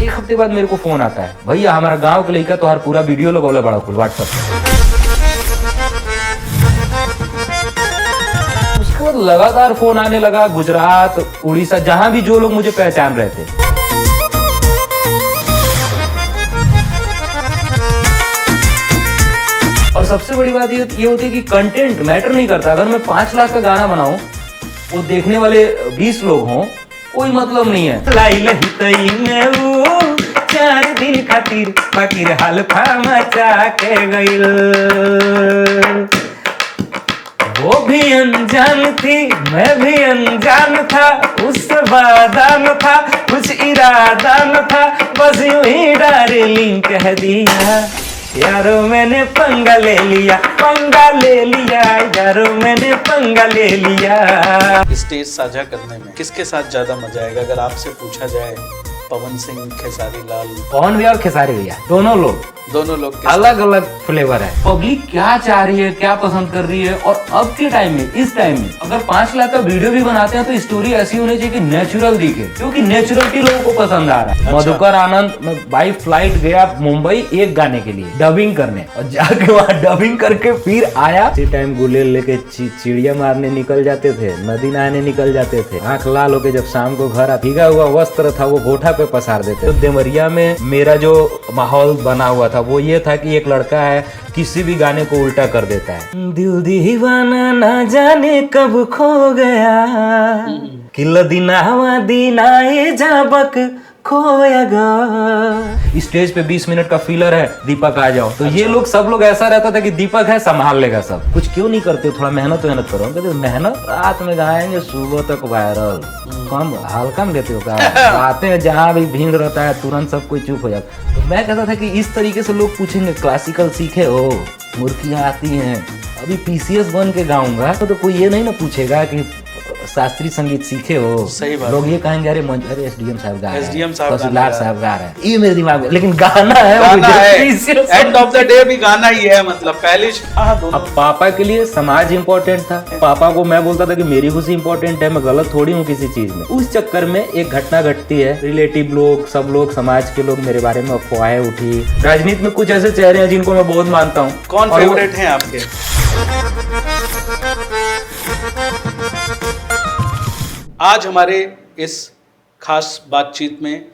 एक हफ्ते बाद मेरे को फोन आता है, भैया हमारा गांव के लड़का तो हर पूरा वीडियो लगौले बड़ा कुल व्हाट्सएप पे। उसके बाद लगातार फोन आने लगा, गुजरात, उड़ीसा, जहां भी जो लोग मुझे पहचान रहे थे। और सबसे बड़ी बात ये होती है कि कंटेंट मैटर नहीं करता। अगर मैं 5 लाख का गाना बनाऊं, वो देखने वाले 20 लोग हों, कोई मतलब नहीं है। लाई लही तई में वो 4 दिन खातिर फकीर हल्फा मचा के गइल। वो भी अनजान थी, मैं भी अनजान था, उससे वादा न था, कुछ इरादा न था, बस यूं ही डार्लिंग कह दिया, यारो मैंने पंगा ले लिया, पंगा ले लिया, यारो मैंने पंगा ले लिया। स्टेज साझा करने में किसके साथ ज्यादा मजा आएगा अगर आपसे पूछा जाए? पवन सिंह, खेसारी लाल? पवन भैया और खेसारी भैया दोनों लोग अलग अलग फ्लेवर है। पब्लिक क्या चाह रही है, क्या पसंद कर रही है, और अब के टाइम में, इस टाइम में अगर 5 लाख का वीडियो भी बनाते हैं तो स्टोरी ऐसी होनी चाहिए कि नेचुरल दिखे, क्योंकि नेचुरलिटी लोगों को पसंद आ रहा है। अच्छा। मधुकर आनंद, मैं बाई फ्लाइट गया मुंबई एक गाने के लिए डबिंग करने, और जाके वहाँ डबिंग करके फिर आया। इसी टाइम गुलेल लेके चिड़िया मारने निकल जाते थे, नदी नहाने निकल जाते थे, आंख लाल होके जब शाम को घर भीगा हुआ वस्त्र था वो गोठा पे पसार देते। तो देवरिया में मेरा जो माहौल बना हुआ था वो ये था कि एक लड़का है, किसी भी गाने को उल्टा कर देता है। दिल दीवाना ना जाने कब खो गया, किल दिनावा दिनाए जाबक खोएगा। स्टेज पे 20 मिनट का फीलर है, दीपक आ जाओ। तो अच्छा। ये लोग सब लोग ऐसा रहता था कि दीपक है, संभाल लेगा सब कुछ। क्यों नहीं करते, थोड़ा मेहनत करो। कहते मेहनत रात में गाएंगे, सुबह तक वायरल। कम हल्का में लेते हो क्या? आते हैं जहाँ भी भीड़ रहता है तुरंत सब कोई चुप हो जाता। तो मैं कहता था कि इस तरीके से लोग पूछेंगे क्लासिकल सीखे हो, मुर्गियाँ आती हैं, अभी PCS बन के गाऊंगा तो कोई ये नहीं ना पूछेगा कि शास्त्रीय संगीत सीखे हो। सही बात। लोग ये कहेंगे अरे SDM साहब गा रहे हैं, SDM तहसीलदार साहब गा रहे हैं। ये मेरे दिमाग में, लेकिन गाना है एंड ऑफ द डे भी गाना ही है। मतलब पहले अब पापा के लिए समाज इम्पोर्टेंट था, पापा को मैं बोलता था कि मेरी खुशी इम्पोर्टेंट है, मैं गलत थोड़ी हूँ किसी चीज में। उस चक्कर में एक घटना घटती है, रिलेटिव लोग, सब लोग, समाज के लोग मेरे बारे में अफवाहें उठी। राजनीति में कुछ ऐसे चेहरे हैं जिनको मैं बहुत मानता हूँ। कौन फेवरेट हैं आपके? आज हमारे इस खास बातचीत में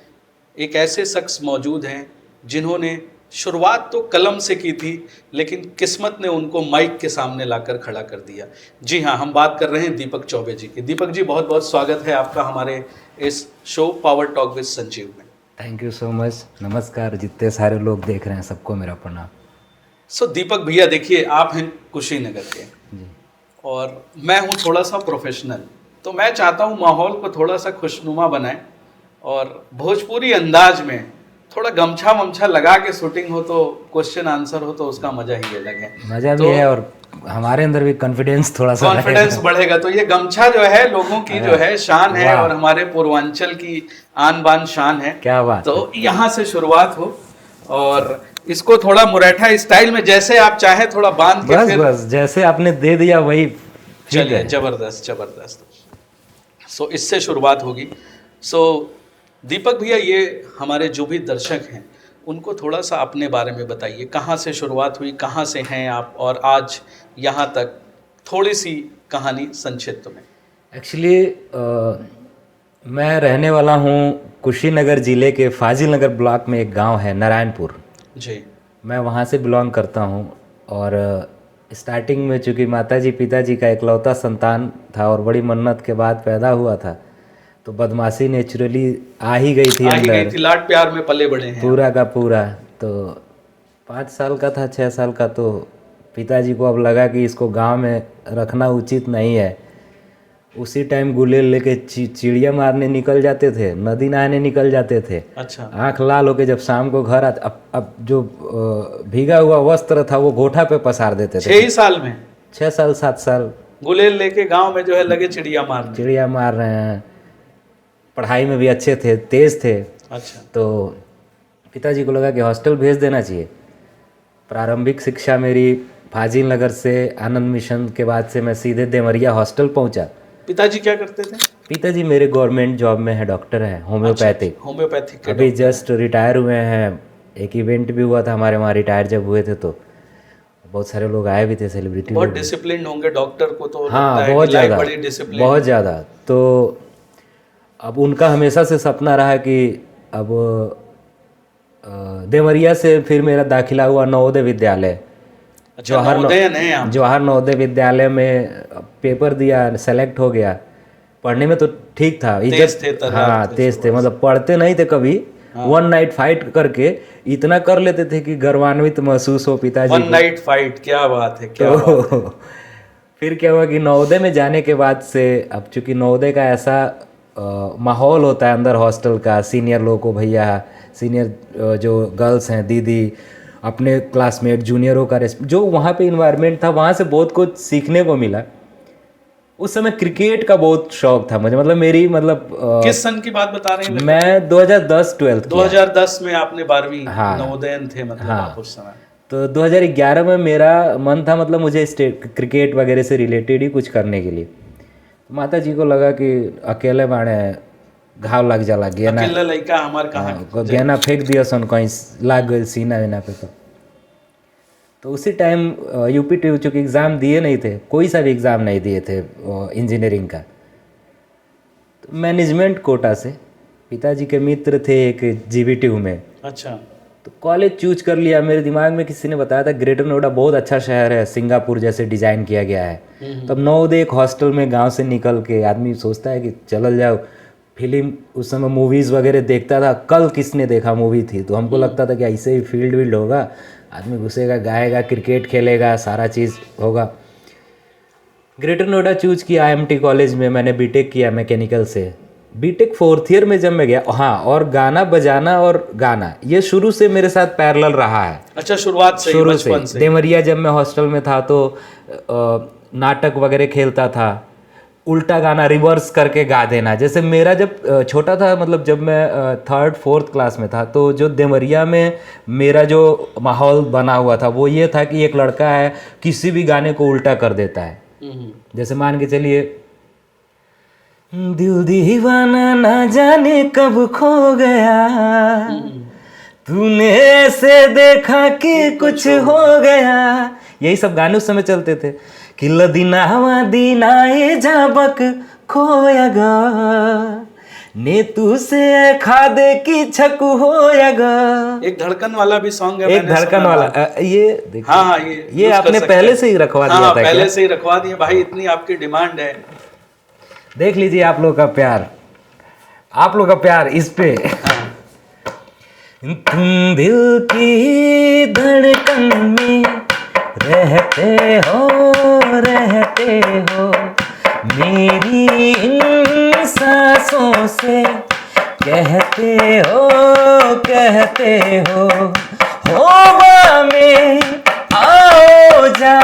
एक ऐसे शख्स मौजूद हैं जिन्होंने शुरुआत तो कलम से की थी, लेकिन किस्मत ने उनको माइक के सामने लाकर खड़ा कर दिया। जी हाँ, हम बात कर रहे हैं दीपक चौबे जी की। दीपक जी, बहुत बहुत स्वागत है आपका हमारे इस show power talk with Sanjeev में। Thank you so much. नमस्कार, जितने सारे लोग देख रहे हैं सबको मेरा प्रणाम। सो दीपक भैया, देखिए आप हैं कुशीनगर के जी, और मैं हूँ थोड़ा सा प्रोफेशनल, तो मैं चाहता हूँ माहौल को थोड़ा सा खुशनुमा बनाएं और भोजपुरी अंदाज में थोड़ा गमछा वमछा लगा के शूटिंग हो तो क्वेश्चन आंसर हो तो उसका मजा ही अलग है। मजा भी है और हमारे अंदर भी कॉन्फिडेंस थोड़ा सा बढ़ेगा। तो ये गमछा जो है लोगों की जो है शान है और हमारे पूर्वांचल की आन बान शान है। क्या बात। तो यहाँ से शुरुआत हो और इसको थोड़ा मुरैठा स्टाइल में जैसे आप चाहे थोड़ा बांध के बस जैसे आपने दे दिया वही। चलिए, जबरदस्त। सो इससे शुरुआत होगी। सो दीपक भैया, ये हमारे जो भी दर्शक हैं उनको थोड़ा सा अपने बारे में बताइए, कहाँ से शुरुआत हुई, कहाँ से हैं आप और आज यहाँ तक, थोड़ी सी कहानी संक्षिप्त में। एक्चुअली मैं रहने वाला हूँ कुशीनगर जिले के फाजिल नगर ब्लॉक में एक गांव है नारायणपुर जी। मैं वहाँ से बिलोंग करता हूँ। और स्टार्टिंग में चूँकि माताजी पिताजी का इकलौता संतान था और बड़ी मन्नत के बाद पैदा हुआ था, तो बदमाशी नेचुरली आ ही गई थी अंदर। लाड प्यार में पले बड़े हैं पूरा का पूरा। तो 5 साल का था, 6 साल का, तो पिताजी को अब लगा कि इसको गांव में रखना उचित नहीं है। उसी टाइम गुलेल लेके चिड़िया मारने निकल जाते थे, नदी नहाने निकल जाते थे। अच्छा। आंख लाल होके जब शाम को घर आते, अब जो भीगा हुआ वस्त्र था वो गोठा पे पसार देते थे। 6 साल में? 6 साल 7 साल गुलेल लेके गांव में जो है लगे चिड़िया मार रहे हैं। पढ़ाई में भी अच्छे थे, तेज थे। अच्छा। तो पिताजी को लगा कि हॉस्टल भेज देना चाहिए। प्रारंभिक शिक्षा मेरी फाजिल नगर से आनंद मिशन के बाद से मैं सीधे देवरिया हॉस्टल पहुंचा। पिताजी क्या करते थे? पिताजी मेरे गवर्नमेंट जॉब में है, डॉक्टर है, होम्योपैथिक। होम्योपैथिक अभी जस्ट रिटायर हुए हैं। एक इवेंट भी हुआ था हमारे वहाँ, रिटायर जब हुए थे तो बहुत सारे लोग आए भी थे, सेलिब्रिटी। बहुत डिसिप्लिन होंगे डॉक्टर को तो हाँ, लगता है बहुत कि लाइफ ज़्यादा, बड़ी डिसिप्लिन, बहुत ज़्यादा। तो अब उनका हमेशा से सपना रहा कि अब देवरिया से फिर मेरा दाखिला हुआ नवोदय विद्यालय। अच्छा, नवोदयन है यहाँ? जवाहर नवोदय विद्यालय में पेपर दिया, सेलेक्ट हो गया। पढ़ने में तो ठीक था, हाँ तेज थे, मतलब पढ़ते नहीं थे कभी। वन नाइट फाइट करके इतना कर लेते थे कि गर्वान्वित महसूस हो पिताजी। वन नाइट फाइट, क्या बात है, क्या बात है। फिर क्या हुआ कि नवोदय में जाने के बाद से, अब चूंकि नवोदय का ऐसा माहौल होता है अंदर हॉस्टल का, सीनियर लोगों को, भैया सीनियर जो गर्ल्स हैं, दीदी, अपने क्लासमेट जूनियरों का जो वहाँ पे इन्वायरमेंट था, वहाँ से बहुत कुछ सीखने को मिला। उस समय क्रिकेट का बहुत शौक था मुझे, मतलब मेरी किस सन की बात बता रहे हैं? मैं 2010 12 2010 में आपने 12वीं हाँ, नवोदयन थे मतलब हाँ, आप उस समय। तो 2011 में मेरा मन था, मतलब मुझे स्टेट क्रिकेट वगैरह से रिलेटेड ही कुछ करने के लिए। तो माता जी को लगा कि अकेले बाड़े घाव लग जाला, गेना लड़का हमार कहाँ गेना फेंक दिया सन, कहीं लाग गई सीना वेना पे। तो उसी टाइम यूपी टी चूँकि एग्ज़ाम दिए नहीं थे, कोई सा भी एग्ज़ाम नहीं दिए थे इंजीनियरिंग का। तो मैनेजमेंट कोटा से पिताजी के मित्र थे एक जीबीटी में। अच्छा, तो कॉलेज चूज कर लिया। मेरे दिमाग में किसी ने बताया था ग्रेटर नोएडा बहुत अच्छा शहर है, सिंगापुर जैसे डिज़ाइन किया गया है। तब नवोदय एक हॉस्टल में गांव से निकल के आदमी सोचता है कि चल जाओ। फिल्म उस समय मूवीज़ वगैरह देखता था, कल किसने देखा मूवी थी, तो हमको लगता था कि ऐसे ही फील्ड वील्ड होगा, आदमी घुसेगा, गाएगा, क्रिकेट खेलेगा, सारा चीज़ होगा। ग्रेटर नोएडा चूज किया, IMT कॉलेज में मैंने बीटेक किया मैकेनिकल से। बीटेक 4th ईयर में जब मैं गया, हाँ, और गाना बजाना और गाना ये शुरू से मेरे साथ पैरेलल रहा है। अच्छा, शुरुआत से, शुरू से। देवरिया जब मैं हॉस्टल में था तो नाटक वगैरह खेलता था, उल्टा गाना रिवर्स करके गा देना। जैसे मेरा जब छोटा था, मतलब जब मैं 3rd 4th क्लास में था, तो जो देवरिया में मेरा जो माहौल बना हुआ था वो ये था कि एक लड़का है किसी भी गाने को उल्टा कर देता है। जैसे मान के चलिए, दिल दीवाना ना जाने कब खो गया, तूने ऐसे देखा कि कुछ हो गया, यही सब गाने उस समय चलते थे। कि लदीनावा दीनाए जाबक खोयागा, ने तू से खादे की छक होयागा। एक धड़कन वाला भी सॉन्ग है, एक धड़कन वाला, ये हाँ, ये आपने पहले से ही रखवा दिया था? पहले से ही रखवा दिया भाई, इतनी आपकी डिमांड है। देख लीजिए आप लोग का प्यार, आप लोग का प्यार इस पे। तुम दिल की धड़कन में रहते हो, मेरी इन सांसों से कहते हो होवा में आओ जा,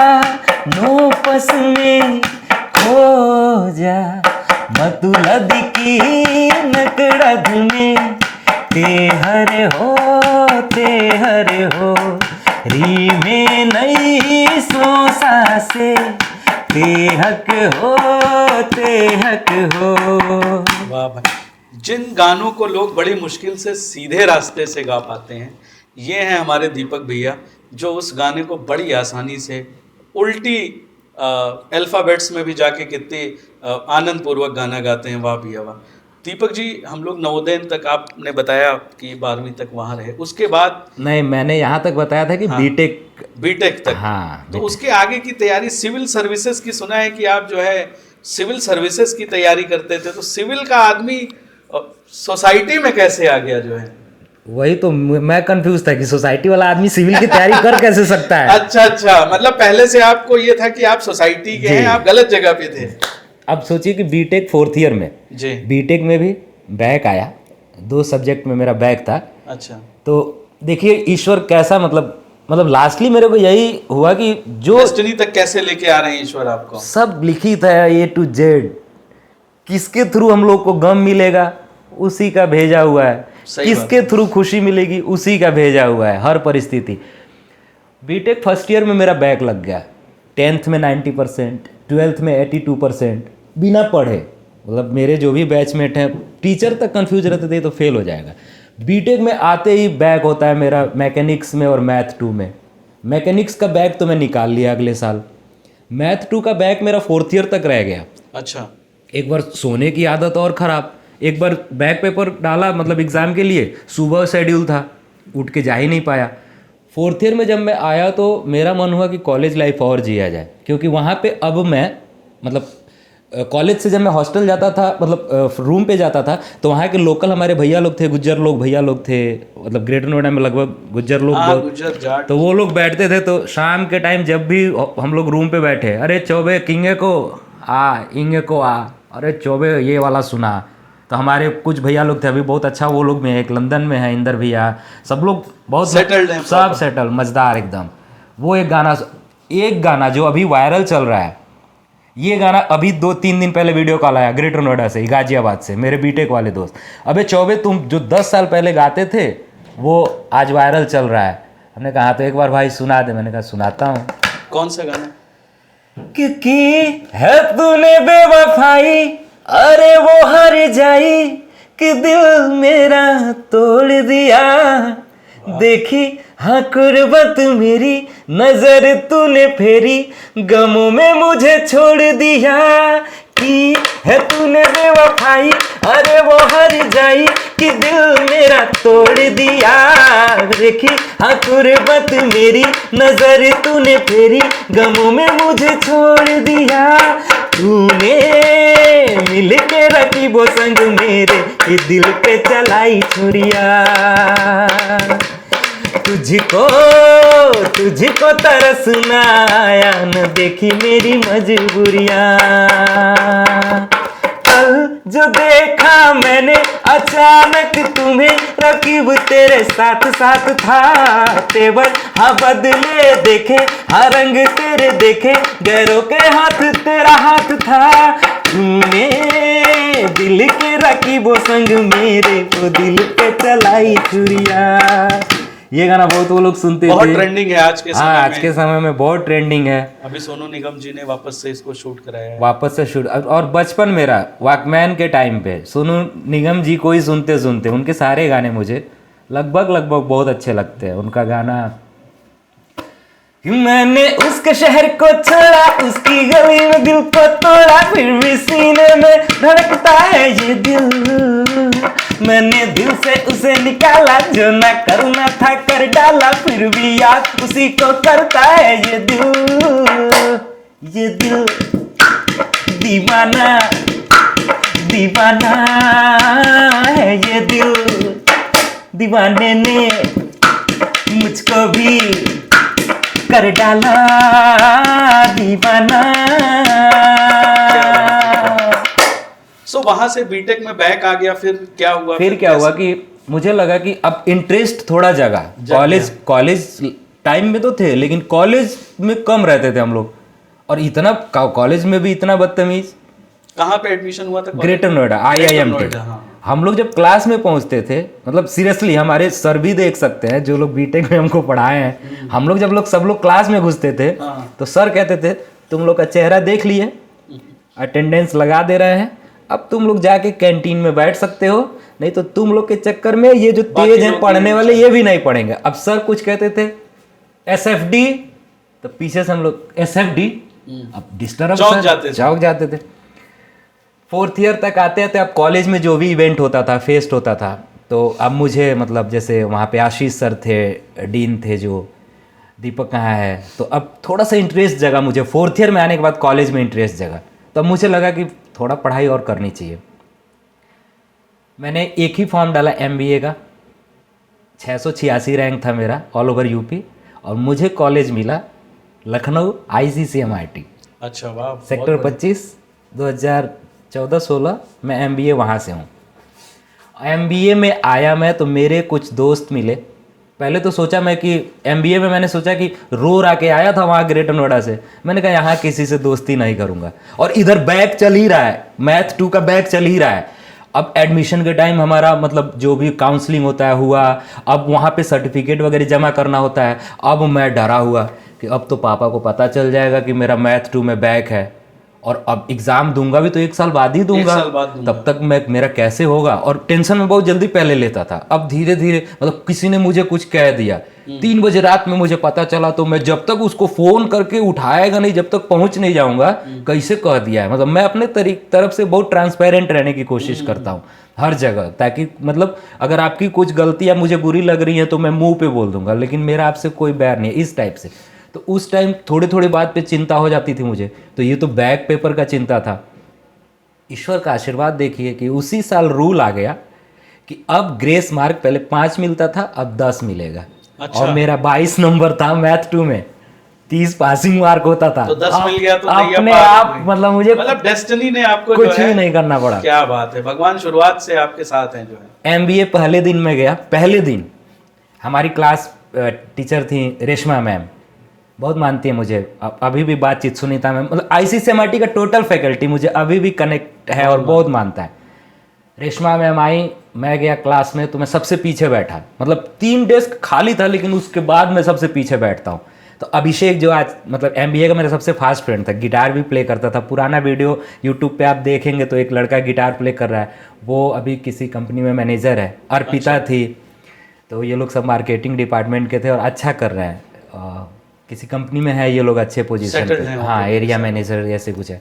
नो पस में खो जा, मतुलद की नकड़द में तेहर हो, री में नई सोसा से तेहक हो। वाह भाई, जिन गानों को लोग बड़ी मुश्किल से सीधे रास्ते से गा पाते हैं, ये हैं हमारे दीपक भैया, जो उस गाने को बड़ी आसानी से उल्टी अल्फ़ाबेट्स में भी जाके कितने आनंद पूर्वक गाना गाते हैं। वाह भैया वाह। दीपक जी, हम लोग नवोदय तक, आपने बताया कि 12वीं तक वहाँ रहे, उसके बाद? नहीं, मैंने यहाँ तक बताया था कि हाँ, बीटेक तक। हाँ, तो उसके आगे की तैयारी सिविल सर्विसेज की, सुना है कि आप जो है सिविल सर्विसेज की तैयारी करते थे, तो सिविल का आदमी सोसाइटी में कैसे आ गया जो है? वही तो मैं कंफ्यूज था कि सोसाइटी वाला आदमी सिविल की तैयारी कर कैसे सकता है। अच्छा, मतलब पहले से आपको ये था कि आप सोसाइटी के हैं, आप गलत जगह पे थे। अब सोचिए कि बीटेक 4th ईयर में जी, बीटेक में भी बैक आया, 2 सब्जेक्ट में मेरा बैक था। अच्छा, तो देखिए ईश्वर कैसा, मतलब लास्टली मेरे को यही हुआ कि जो डेस्टिनी तक कैसे लेके आ रहे हैं ईश्वर आपको, सब लिखित है A to Z, किसके थ्रू हम लोग को गम मिलेगा उसी का भेजा हुआ है, किसके थ्रू खुशी मिलेगी उसी का भेजा हुआ है, हर परिस्थिति। बीटेक 1st ईयर में मेरा बैक लग गया, 10th में 90%, 12th में 82%, बिना पढ़े मतलब मेरे जो भी बैचमेट हैं, टीचर तक कंफ्यूज रहते थे तो फेल हो जाएगा। बीटेक में आते ही बैक होता है मेरा मैकेनिक्स में और मैथ 2 में। मैकेनिक्स का बैक तो मैं निकाल लिया अगले साल, मैथ 2 का बैक मेरा 4th ईयर तक रह गया। अच्छा। एक बार सोने की आदत और ख़राब, एक बार बैक पेपर डाला मतलब एग्ज़ाम के लिए, सुबह शेड्यूल था, उठ के जा ही नहीं पाया। 4th ईयर में जब मैं आया तो मेरा मन हुआ कि कॉलेज लाइफ और जिया जाए, क्योंकि वहाँ पे अब मैं मतलब कॉलेज से जब मैं हॉस्टल जाता था मतलब रूम पे जाता था तो वहाँ के लोकल हमारे भैया लोग थे, गुज्जर लोग भैया लोग थे, मतलब ग्रेटर नोएडा में लगभग गुज्जर लोग गुज्जर जाट। तो वो लोग बैठते थे। तो शाम के टाइम जब भी हम लोग रूम पे बैठे, अरे चौबे किंगे को आ, इंगे को आ, अरे चौबे ये वाला सुना। तो हमारे कुछ भैया लोग थे, अभी बहुत अच्छा वो लोग में, एक लंदन में है इंदर भैया, सब लोग बहुत सेटल्ड हैं, सब सेटल, मज़ेदार एकदम। वो एक गाना जो अभी वायरल चल रहा है, ये गाना अभी 2-3 दिन पहले वीडियो कॉल आया ग्रेटर नोएडा से, गाजियाबाद से, मेरे बीटेक वाले दोस्त, अबे चौबे तुम जो 10 साल पहले गाते थे वो आज वायरल चल रहा है। हमने कहा तो एक बार भाई सुना दे। मैंने कहा सुनाता हूँ। कौन सा गाना? क्योंकि है तूने बेवफाई, अरे वो हर जाई कि दिल मेरा तोड़ दिया, देखी हाँ कुर्बत मेरी, नजर तूने फेरी, गमों में मुझे छोड़ दिया। की है तूने बेवफाई, अरे वो हर जाई कि दिल मेरा तोड़ दिया, देखी हाँ कुर्बत मेरी, नजर तूने फेरी, गमों में मुझे छोड़ दिया। तूने मिल के रखी वो संग मेरे, ये दिल पे चलाई छुरिया। तुझको तरसना आया, न देखी मेरी मजबूरियां। कल जो देखा मैंने अचानक तुम्हें, रकीब तेरे साथ साथ था, तेवर हाँ बदले देखे, हाँ रंग तेरे देखे, गैरों के हाथ तेरा हाथ था। तूने दिल के रखी वो संग मेरे, वो दिल पे चलाई छुरिया। ये गाना बहुत वो लोग सुनते थे, बहुत ट्रेंडिंग है आज के समय में। आज के समय में बहुत ट्रेंडिंग है। अभी सोनू निगम जी ने वापस से इसको शूट कराया है। वापस से शूट, और बचपन मेरा वॉकमैन के टाइम पे सोनू निगम जी को ही सुनते सुनते उनके सारे गाने मुझे लगभग बहुत अच्छे लगते हैं। उनका गाना मैंने उसके शहर को छोड़ा, उसकी गली में दिल को तोड़ा, फिर भी सीने में धड़कता है ये दिल, मैंने दिल से उसे निकाला, जो ना करना था कर डाला, फिर भी याद उसी को करता है ये दिल दीवाना दीवाना है ये दिल, दीवाने ने मुझको भी कर डाला दीवाना। सो वहां से बीटेक में बैक आ गया, फिर क्या हुआ? फिर क्या हुआ कि मुझे लगा कि अब इंटरेस्ट थोड़ा जगा। कॉलेज टाइम में तो थे, लेकिन कॉलेज में कम रहते थे हम लोग, और इतना कॉलेज में भी इतना बदतमीज। कहाँ पे एडमिशन हुआ था? ग्रेटर नोएडा IIM थे। हम लोग जब क्लास में पहुंचते थे, मतलब सीरियसली हमारे सर भी देख सकते हैं जो लोग बीटेक में हमको पढ़ाए हैं, हम लोग जब सब लोग क्लास में घुसते थे तो सर कहते थे तुम लोग का चेहरा देख लिए, अटेंडेंस लगा दे रहे हैं, अब तुम लोग जाके कैंटीन में बैठ सकते हो, नहीं तो तुम लोग के चक्कर में ये जो तेज हैं पढ़ने वाले ये भी नहीं पढ़ेंगे। अब सर कुछ कहते थे SFD, तो पीछे से हम लोग SFD, अब डिस्टर्ब चौक जाते थे। 4th ईयर तक आते थे। अब कॉलेज में जो भी इवेंट होता था, फेस्ट होता था, तो अब मुझे मतलब जैसे वहाँ पे आशीष सर थे, डीन थे, जो दीपक कहाँ है, तो अब थोड़ा सा इंटरेस्ट जगा मुझे। 4th ईयर में आने के बाद कॉलेज में इंटरेस्ट जगा, तब मुझे लगा कि थोड़ा पढ़ाई और करनी चाहिए। मैंने एक ही फॉर्म डाला MBA का, 686 रैंक था मेरा ऑल ओवर यूपी, और मुझे कॉलेज मिला लखनऊ ICCMIT। अच्छा वाह। सेक्टर 25, 2014-16 मैं MBA वहाँ से हूँ। MBA में आया मैं तो मेरे कुछ दोस्त मिले। पहले तो सोचा मैं कि MBA में मैंने सोचा कि रो रा के आया था वहाँ ग्रेटर नोएडा से, मैंने कहा यहाँ किसी से दोस्ती नहीं करूँगा, और इधर बैक चल ही रहा है, मैथ 2 का बैक चल ही रहा है। अब एडमिशन के टाइम हमारा मतलब जो भी काउंसलिंग होता है हुआ, अब वहाँ पे सर्टिफिकेट वगैरह जमा करना होता है। अब मैं डरा हुआ कि अब तो पापा को पता चल जाएगा कि मेरा मैथ 2 में बैक है, और अब एग्जाम दूंगा भी तो 1 साल बाद ही दूंगा, साल बाद दूंगा। तब तक मैं मेरा कैसे होगा। और टेंशन में बहुत जल्दी पहले लेता था, अब धीरे धीरे मतलब किसी ने मुझे कुछ कह दिया 3 बजे रात में मुझे पता चला, तो मैं जब तक उसको फोन करके उठाएगा नहीं, जब तक पहुंच नहीं जाऊंगा कैसे कह दिया है। मतलब मैं अपने तरफ से बहुत ट्रांसपेरेंट रहने की कोशिश करता हूँ हर जगह, ताकि मतलब अगर आपकी कुछ गलतियां मुझे बुरी लग रही हैं तो मैं मुंह पे बोल दूंगा, लेकिन मेरा आपसे कोई बैर नहीं है इस टाइप से। तो उस टाइम थोड़ी थोड़ी बात पे चिंता हो जाती थी मुझे, तो ये तो बैक पेपर का चिंता था। ईश्वर का आशीर्वाद देखिए कि उसी साल रूल आ गया कि अब ग्रेस मार्क पहले 5 मिलता था, अब 10 मिलेगा। अच्छा। और मेरा 22 नंबर था मैथ 2 में, 30 पासिंग मार्क होता था, तो 10 मिल गया तो नैया अपने पार हो आप गई। मतलब मुझे मतलब डेस्टिनी ने आपको कुछ जो है भी नहीं करना पड़ा। क्या बात है, भगवान शुरुआत से आपके साथ हैं जो है। MBA पहले दिन में गया, पहले दिन हमारी क्लास टीचर थी रेशमा मैम, बहुत मानती है मुझे, अभी भी बातचीत सुनीता मैम, मतलब ICSMRT का टोटल फैकल्टी मुझे अभी भी कनेक्ट है और बहुत मानता है। रेशमा मैम आई, मैं गया क्लास में तो मैं सबसे पीछे बैठा, मतलब 3 डेस्क खाली था लेकिन उसके बाद मैं सबसे पीछे बैठता हूँ। तो अभिषेक जो आज मतलब MBA का मेरा सबसे फास्ट फ्रेंड था, गिटार भी प्ले करता था। पुराना वीडियो यूट्यूब पे आप देखेंगे तो एक लड़का गिटार प्ले कर रहा है, वो अभी किसी कंपनी में मैनेजर है। अर्पिता थी, तो ये लोग सब मार्केटिंग डिपार्टमेंट के थे और अच्छा कर रहे हैं, किसी कंपनी में है ये लोग, अच्छे पोजीशन Settled पे, हैं हाँ एरिया मैनेजर ऐसे कुछ है।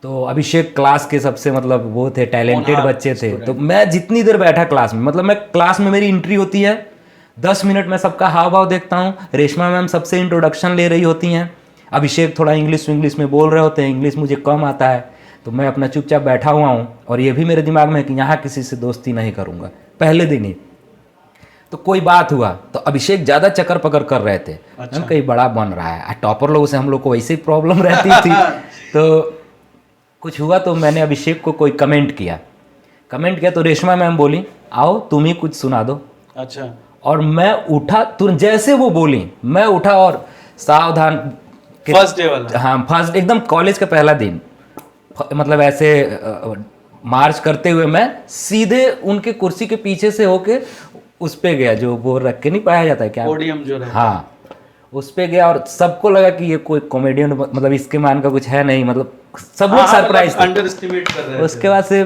तो अभिषेक क्लास के सबसे मतलब वो थे, टैलेंटेड बच्चे थे। तो मैं जितनी देर बैठा क्लास में, मतलब मैं क्लास में मेरी एंट्री होती है 10 मिनट में सबका हाव भाव देखता हूँ, रेशमा मैम सबसे इंट्रोडक्शन ले रही होती हैं, अभिषेक थोड़ा इंग्लिश में बोल रहे होते हैं, इंग्लिश मुझे कम आता है, तो मैं अपना चुपचाप बैठा हुआ हूँ। और ये भी मेरे दिमाग में है कि यहाँ किसी से दोस्ती नहीं करूँगा, पहले दिन ही। तो कोई बात हुआ तो अभिषेक ज़्यादा चक्कर पकड़ कर रहे थे, हम कहीं बड़ा बन रहा है, टॉपर लोगों से हम लोग को वैसे ही प्रॉब्लम रहती थी। तो कुछ हुआ तो मैंने अभिषेक को कोई कमेंट किया तो रेशमा मैम बोली आओ तुम ही कुछ सुना दो। अच्छा। और मैं उठा, तुरंत जैसे वो बोली मैं उठा और सावधान, फर्स्ट डे वाला? हाँ फर्स्ट, एकदम कॉलेज का पहला दिन, मतलब ऐसे मार्च करते हुए मैं सीधे उनके कुर्सी के पीछे से होके उस पे गया, जो वो रख के नहीं पाया जाता है क्या, पोडियम जो रहता है। हाँ उस पे गया। और सबको लगा कि ये कोई कॉमेडियन, मतलब इसके मान का कुछ है नहीं, मतलब सब लोग सरप्राइज थे, अंडर एस्टिमेट कर रहे थे। उसके बाद से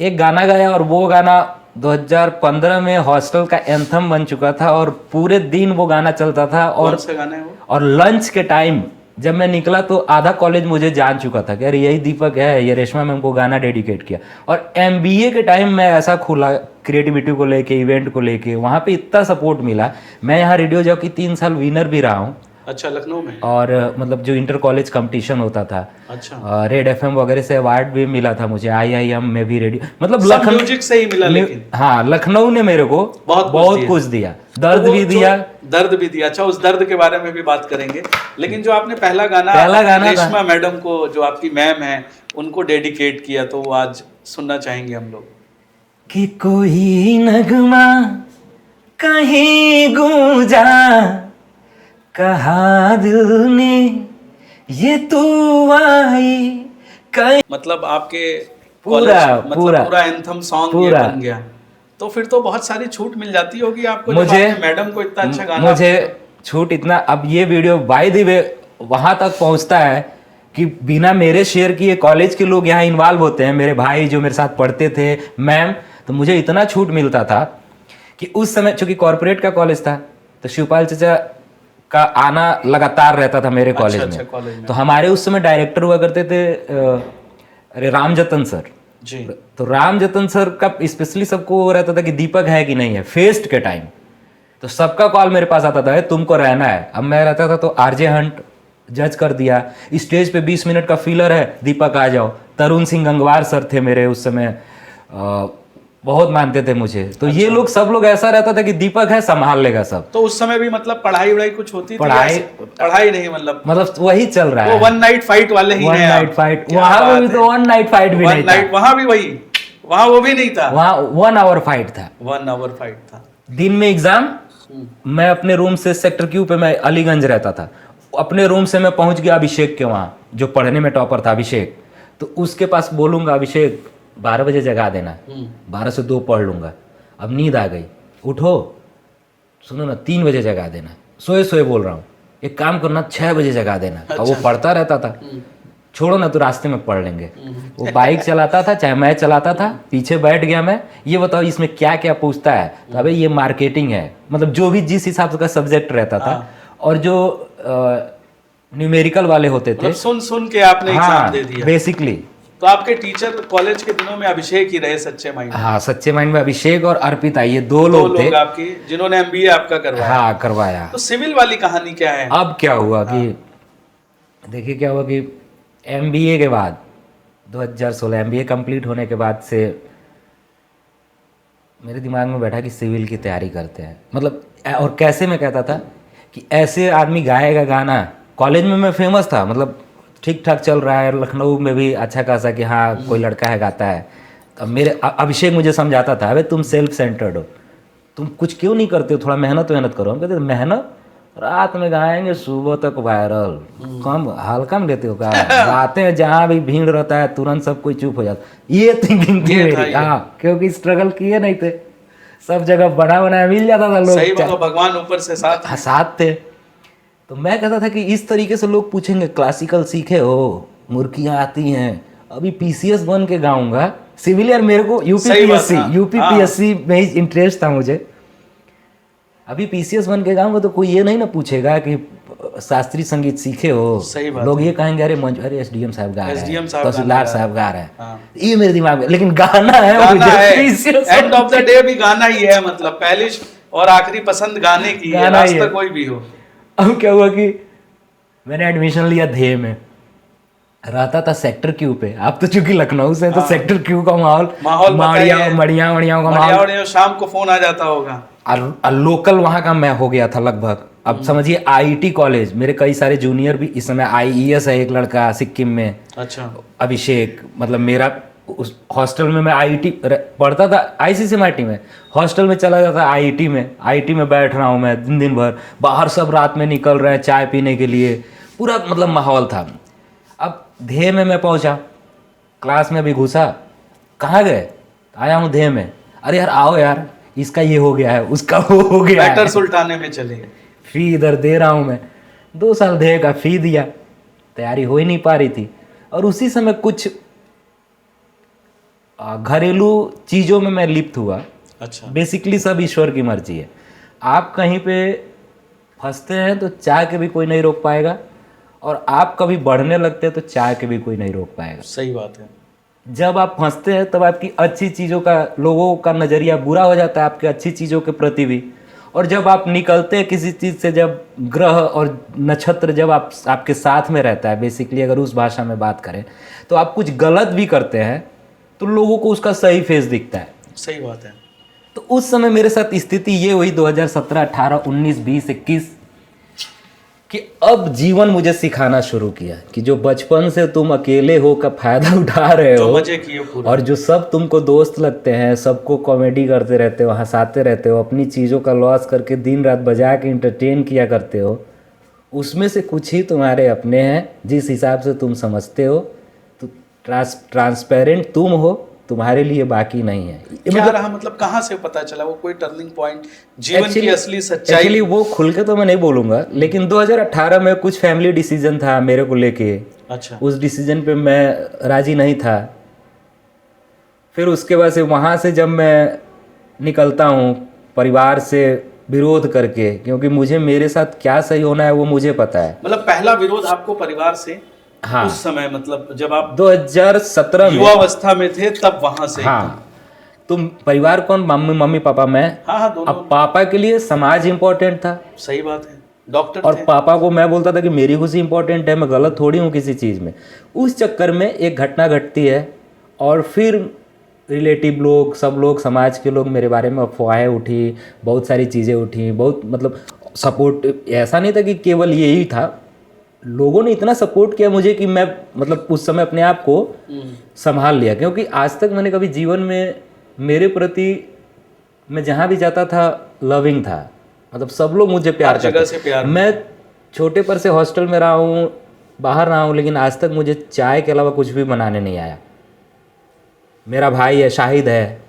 एक गाना गाया और वो गाना 2015 में हॉस्टल का एंथम बन चुका था और पूरे दिन वो गाना चलता था। और कौन सा गाना है वो? और लंच के टाइम जब मैं निकला तो आधा कॉलेज मुझे जान चुका था कि अरे यही दीपक है, ये रेशमा मैम को गाना डेडिकेट किया। और MBA के टाइम मैं ऐसा खुला क्रिएटिविटी को लेके, इवेंट को लेके, वहाँ पे इतना सपोर्ट मिला। मैं यहाँ रेडियो जॉकी 3 साल विनर भी रहा हूँ। अच्छा, लखनऊ में? और मतलब जो इंटर कॉलेज कंपटीशन होता था, अच्छा, रेड FM वगैरह से अवार्ड भी मिला था मुझे, IIM में भी रेडियो, मतलब सब लखनऊ म्यूजिक से ही मिला। लेकिन हाँ लखनऊ ने मेरे को बहुत कुछ दिया, दर्द भी दिया। अच्छा, उस दर्द के बारे में भी बात करेंगे। लेकिन जो आपने पहला गाना रेशमा मैडम को, जो आपकी मैम है, उनको डेडिकेट किया, तो वो आज सुनना चाहेंगे हम लोग। कि कोई नगमा कहीं गूंजा, कहा दिल ने ये तू आई कहीं, मतलब आपके पूरा एंथम सॉन्ग ये बन गया। तो फिर तो बहुत सारी छूट मिल जाती होगी आपको, मुझे मैडम को इतना अच्छा गाना। मुझे छूट इतना, अब ये वीडियो बाय द वे वहां तक पहुंचता है कि बिना मेरे शेयर किए कॉलेज के लोग यहाँ इन्वॉल्व होते हैं, मेरे भाई जो मेरे साथ पढ़ते थे, मैम, तो मुझे इतना छूट मिलता था कि उस समय चूंकि कॉर्पोरेट का कॉलेज था तो शिवपाल चाचा का आना लगातार रहता था मेरे कॉलेज में। तो हमारे उस समय डायरेक्टर हुआ करते थे अरे राम जतन सर जी। तो राम जतन सर का स्पेशली सबको रहता था कि दीपक है कि नहीं है, फेस्ट के टाइम तो सबका कॉल मेरे पास आता था तुमको रहना है। अब मैं रहता था तो RJ हंट जज कर दिया, स्टेज पे 20 मिनट का फिलर है, दीपक आ जाओ। तरुण सिंह गंगवार सर थे मेरे उस समय, बहुत मानते थे मुझे। तो ये लोग सब लोग ऐसा रहता था कि दीपक है संभाल लेगा सब। तो उस समय भी मतलब पढ़ाई वढ़ाई कुछ होती थी? पढ़ाई नहीं, मतलब वही चल रहा है, 1 नाइट फाइट वाले ही हैं। 1 नाइट फाइट, वहां भी तो 1 नाइट फाइट भी नहीं था, वहां भी वही, वहां वो भी नहीं था, वहां 1 आवर फाइट था। 1 आवर फाइट था। दिन में एग्जाम, मैं अपने रूम से सेक्टर Q पे, मैं अलीगंज रहता था, अपने रूम से मैं पहुंच गया अभिषेक के वहां, जो पढ़ने में टॉपर था अभिषेक, तो उसके पास बोलूंगा अभिषेक 12 बजे जगा देना, 12 से 2 पढ़ लूंगा। अब नींद आ गई, उठो सुनो ना 3 बजे जगा देना, सोए सोए बोल रहा हूँ, एक काम करना 6 बजे जगा देना। अब वो पढ़ता रहता था, छोड़ो ना, तो रास्ते में पढ़ लेंगे। वो बाइक चलाता था, चाहे मैं चलाता था, पीछे बैठ गया मैं, ये बताओ इसमें क्या क्या पूछता है, तो अबे ये मार्केटिंग है, मतलब जो भी जिस हिसाब का सब्जेक्ट रहता था। और जो न्यूमेरिकल वाले होते थे, मतलब सुन सुन के आपने एग्जाम दे दिया बेसिकली। तो आपके टीचर कॉलेज के दिनों में अभिषेक ही रहे, सच्चे माइंड? हाँ, सच्चे माइंड में अभिषेक और अर्पिता, ये दो लोग थे आपकी जिन्होंने एमबीए आपका करवाया। हाँ, करवाया। तो सिविल वाली कहानी क्या है? अब क्या हुआ कि देखिए क्या हुआ कि एमबीए के बाद 2016 एमबीए कंप्लीट होने के बाद से मेरे दिमाग में बैठा कि सिविल की तैयारी करते हैं, मतलब और कैसे मैं कहता था कि ऐसे आदमी गाएगा गाना। कॉलेज में मैं फेमस था, मतलब ठीक ठाक चल रहा है, लखनऊ में भी अच्छा खासा कि हाँ कोई लड़का है गाता है। अब मेरे अभिषेक मुझे समझाता था, अबे तुम सेल्फ सेंटर्ड हो, तुम कुछ क्यों नहीं करते हो, थोड़ा मेहनत करो। हम कहते मेहनत, रात में गाएंगे सुबह तक वायरल, कम हल्का में लेते हो क्या? गाते हैं जहाँ भी भीड़ रहता है तुरंत सब कोई चुप हो जाता। ये थिंकिंग थी मेरी, हाँ, क्योंकि स्ट्रगल किए नहीं थे, सब जगह बना बनाया मिल जाता था लोग। सही बात, भगवान ऊपर से साथ थे। तो मैं कहता था कि इस तरीके से लोग पूछेंगे क्लासिकल सीखे हो, मुर्कियाँ आती हैं, अभी पीसीएस बन के गाऊंगा सिविल। यार मेरे को यूपीपीएससी में ही इंटरेस्ट था मुझे। अभी पीसीएस बन के गाऊंगा तो कोई ये नहीं ना पूछेगा कि शास्त्रीय संगीत सीखे हो। सही बात, लोग ये कहेंगे अरे एसडीएम साहब गा रहे हैं, तहसीलदार साहब गा रहे हैं। ये मेरे दिमाग में, लेकिन गाना है, एंड ऑफ द डे भी गाना ही है, मतलब पहली और आखिरी पसंद गाने की है, रास्ता कोई भी हो। अब क्या हुआ कि मैंने एडमिशन लिया ध्येय में, रहता था सेक्टर क्यू पे। आप तो चूंकि लखनऊ से, तो सेक्टर क्यू का माहौल मड़िया का माहौल, शाम को फोन आ जाता होगा। लोकल वहाँ का मैं हो गया था लगभग। अब समझिए आईटी कॉलेज, मेरे कई सारे जूनियर भी इस समय आईईएस है, एक लड़का सिक्किम में, अच्छा, अभिषेक, मतलब मेरा उस हॉस्टल में मैं आईटी पढ़ता था, आईसीसीएमआईटी में, हॉस्टल में चला जाता आईटी में बैठ रहा हूँ मैं दिन भर, बाहर सब रात में निकल रहे हैं चाय पीने के लिए, पूरा मतलब माहौल था। अब ध्येय में मैं पहुंचा, क्लास में अभी घुसा, कहाँ गए, आया हूँ ध्येय में, अरे यार आओ यार, इसका ये हो गया है, उसका वो हो गया है, बैटर सुल्ताने में चले। फी इधर दे रहा हूँ मैं, 2 साल ध्येय का फी दिया, तैयारी हो ही नहीं पा रही थी। और उसी समय कुछ घरेलू चीज़ों में मैं लिप्त हुआ। अच्छा, बेसिकली सब ईश्वर की मर्जी है। आप कहीं पे फंसते हैं तो चाह के भी कोई नहीं रोक पाएगा, और आप कभी बढ़ने लगते हैं तो चाह के भी कोई नहीं रोक पाएगा। सही बात है। जब आप फंसते हैं तब आपकी अच्छी चीज़ों का, लोगों का नज़रिया बुरा हो जाता है आपके अच्छी चीज़ों के प्रति भी। और जब आप निकलते हैं किसी चीज़ से, जब ग्रह और नक्षत्र जब आपके साथ में रहता है, बेसिकली अगर उस भाषा में बात करें, तो आप कुछ गलत भी करते हैं तो लोगों को उसका सही फेस दिखता है। सही बात है। तो उस समय मेरे साथ स्थिति ये हुई 2017, 18, 19, 20, 21 कि अब जीवन मुझे सिखाना शुरू किया कि जो बचपन से तुम अकेले हो का फायदा उठा रहे हो, मजे किए पूरा, और जो सब तुमको दोस्त लगते हैं, सबको कॉमेडी करते रहते हो, हंसाते रहते हो, अपनी चीज़ों का लॉस करके दिन रात बजा के इंटरटेन किया करते हो, उसमें से कुछ ही तुम्हारे अपने हैं जिस हिसाब से तुम समझते हो। तो ट्रांसपेरेंट तुम हो, तुम्हारे लिए बाकी नहीं है। क्या रहा, मतलब कहाँ से पता चला वो कोई टर्निंग पॉइंट, जीवन की असली सच्चाई? एक्चुअली वो खुल के तो मैं नहीं बोलूँगा, लेकिन 2018 में कुछ फैमिली डिसीजन था मेरे को लेके। अच्छा, उस डिसीजन पे मैं राजी नहीं था। फिर उसके बाद से वहाँ से जब मैं निकलता हूँ परिवार से विरोध करके, क्योंकि मुझे मेरे साथ क्या सही होना है वो मुझे पता है। मतलब पहला विरोध आपको परिवार से? हाँ, उस समय मतलब जब आप 2017 में युवावस्था में थे तब वहां से? हाँ, तुम परिवार कौन, मम्मी पापा, मैं। हाँ, दोनों। अब पापा के लिए समाज इम्पोर्टेंट था। सही बात है, डॉक्टर और थे। पापा को मैं बोलता था कि मेरी खुशी इम्पोर्टेंट है, मैं गलत थोड़ी हूँ किसी चीज़ में। उस चक्कर में एक घटना घटती है और फिर रिलेटिव लोग, सब लोग, समाज के लोग मेरे बारे में अफवाहें उठी, बहुत सारी चीज़ें उठी, बहुत मतलब सपोर्ट। ऐसा नहीं था कि केवल यही था, लोगों ने इतना सपोर्ट किया मुझे कि मैं मतलब उस समय अपने आप को संभाल लिया। क्योंकि आज तक मैंने कभी जीवन में, मेरे प्रति मैं जहाँ भी जाता था लविंग था, मतलब सब लोग मुझे प्यार करते। मैं छोटे पर से हॉस्टल में रहा हूँ, बाहर रहा हूँ, लेकिन आज तक मुझे चाय के अलावा कुछ भी बनाने नहीं आया। मेरा भाई है, शाहिद है,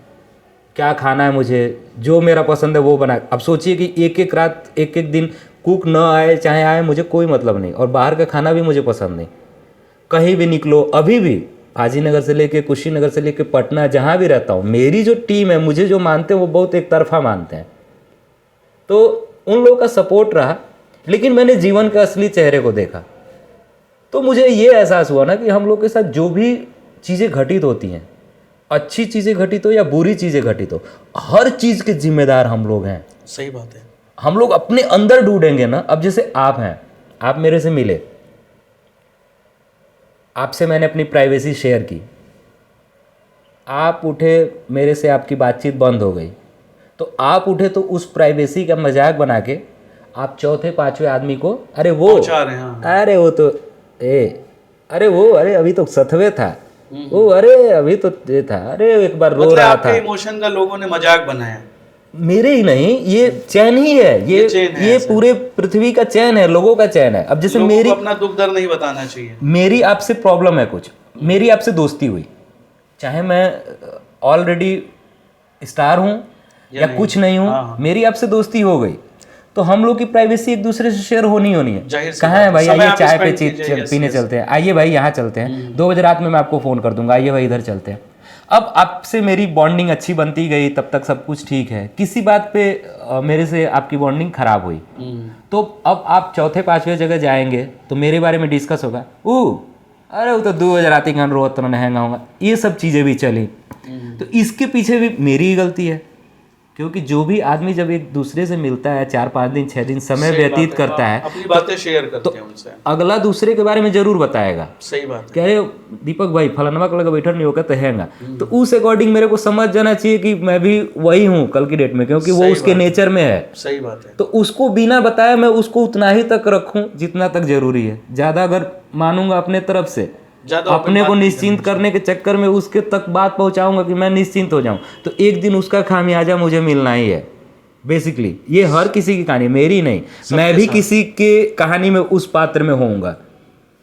क्या खाना है मुझे, जो मेरा पसंद है वो बना। अब सोचिए कि एक एक रात, एक एक दिन कुक न आए चाहे आए, मुझे कोई मतलब नहीं, और बाहर का खाना भी मुझे पसंद नहीं। कहीं भी निकलो, अभी भी हाजीनगर से लेके कुशीनगर से लेके पटना, जहाँ भी रहता हूँ, मेरी जो टीम है, मुझे जो मानते हैं वो बहुत एक तरफा मानते हैं। तो उन लोगों का सपोर्ट रहा, लेकिन मैंने जीवन के असली चेहरे को देखा तो मुझे ये एहसास हुआ ना कि हम लोग के साथ जो भी चीज़ें घटित होती हैं, अच्छी चीज़ें घटित हो या बुरी चीज़ें घटित हो, हर चीज़ के जिम्मेदार हम लोग हैं। सही बात है। हम लोग अपने अंदर ढूंढेंगे ना। अब जैसे आप हैं, आप मेरे से मिले, आपसे मैंने अपनी प्राइवेसी शेयर की, आप उठे, मेरे से आपकी बातचीत बंद हो गई, तो आप उठे तो उस प्राइवेसी का मजाक बना के आप चौथे पांचवें आदमी को, अरे वो पहुंचा रहे हैं। अरे वो तो अरे वो, अरे अभी तो सतवे था वो, अरे अभी तो ये था, अरे एक बार रो मतलब रहा आपके था। इमोशन का लोगों ने मजाक बनाया। मेरे ही नहीं, ये चैन ही है, ये चैन है ये ऐसा। पूरे पृथ्वी का चैन है, लोगों का चैन है। अब जैसे लोगों मेरी को अपना दुख दर्द नहीं बताना चाहिए। मेरी आपसे प्रॉब्लम है कुछ, मेरी आपसे दोस्ती हुई, चाहे मैं ऑलरेडी स्टार हूं या नहीं। कुछ नहीं हूं, हाँ। मेरी आपसे दोस्ती हो गई तो हम लोग की प्राइवेसी एक दूसरे से शेयर होनी है। जाहिर सी कहाँ बात है है। भाई, समय आइए आप चाय पे spend कीजिए, yes, पीने yes। चलते हैं, आइए भाई यहाँ चलते हैं, 2 बजे रात में मैं आपको फ़ोन कर दूंगा, आइए भाई इधर चलते हैं। अब आपसे मेरी बॉन्डिंग अच्छी बनती गई, तब तक सब कुछ ठीक है। किसी बात पे मेरे से आपकी बॉन्डिंग खराब हुई, तो अब आप चौथे पांचवें जगह जाएंगे तो मेरे बारे में डिस्कस होगा, अरे वो तो 2 बजे रात ही रोज तो नहंगा होगा, ये सब चीज़ें भी चली। तो इसके पीछे भी मेरी ही गलती है, क्योंकि जो भी आदमी जब एक दूसरे से मिलता है, 4-5 दिन 6 दिन समय व्यतीत करता है, अपनी बातें शेयर करते हैं उनसे, अगला दूसरे के बारे में जरूर बताएगा। सही बात है। कह रहे दीपक भाई फलानवा का लगा बैठा नहीं होगा तो हैंगा, तो उस अकॉर्डिंग मेरे को समझ जाना चाहिए कि मैं भी वही हूँ कल की डेट में, क्योंकि वो उसके नेचर में है। सही बात है। तो उसको बिना बताए मैं उसको उतना ही तक रखूँ जितना तक जरूरी है। ज़्यादा अगर मानूंगा अपने तरफ से, अपने को निश्चिंत करने के चक्कर में उसके तक बात पहुंचाऊंगा कि मैं निश्चिंत हो जाऊं, तो एक दिन उसका खामियाजा मुझे मिलना ही है। बेसिकली ये हर किसी की कहानी, मेरी नहीं, मैं भी किसी के कहानी में उस पात्र में होऊंगा।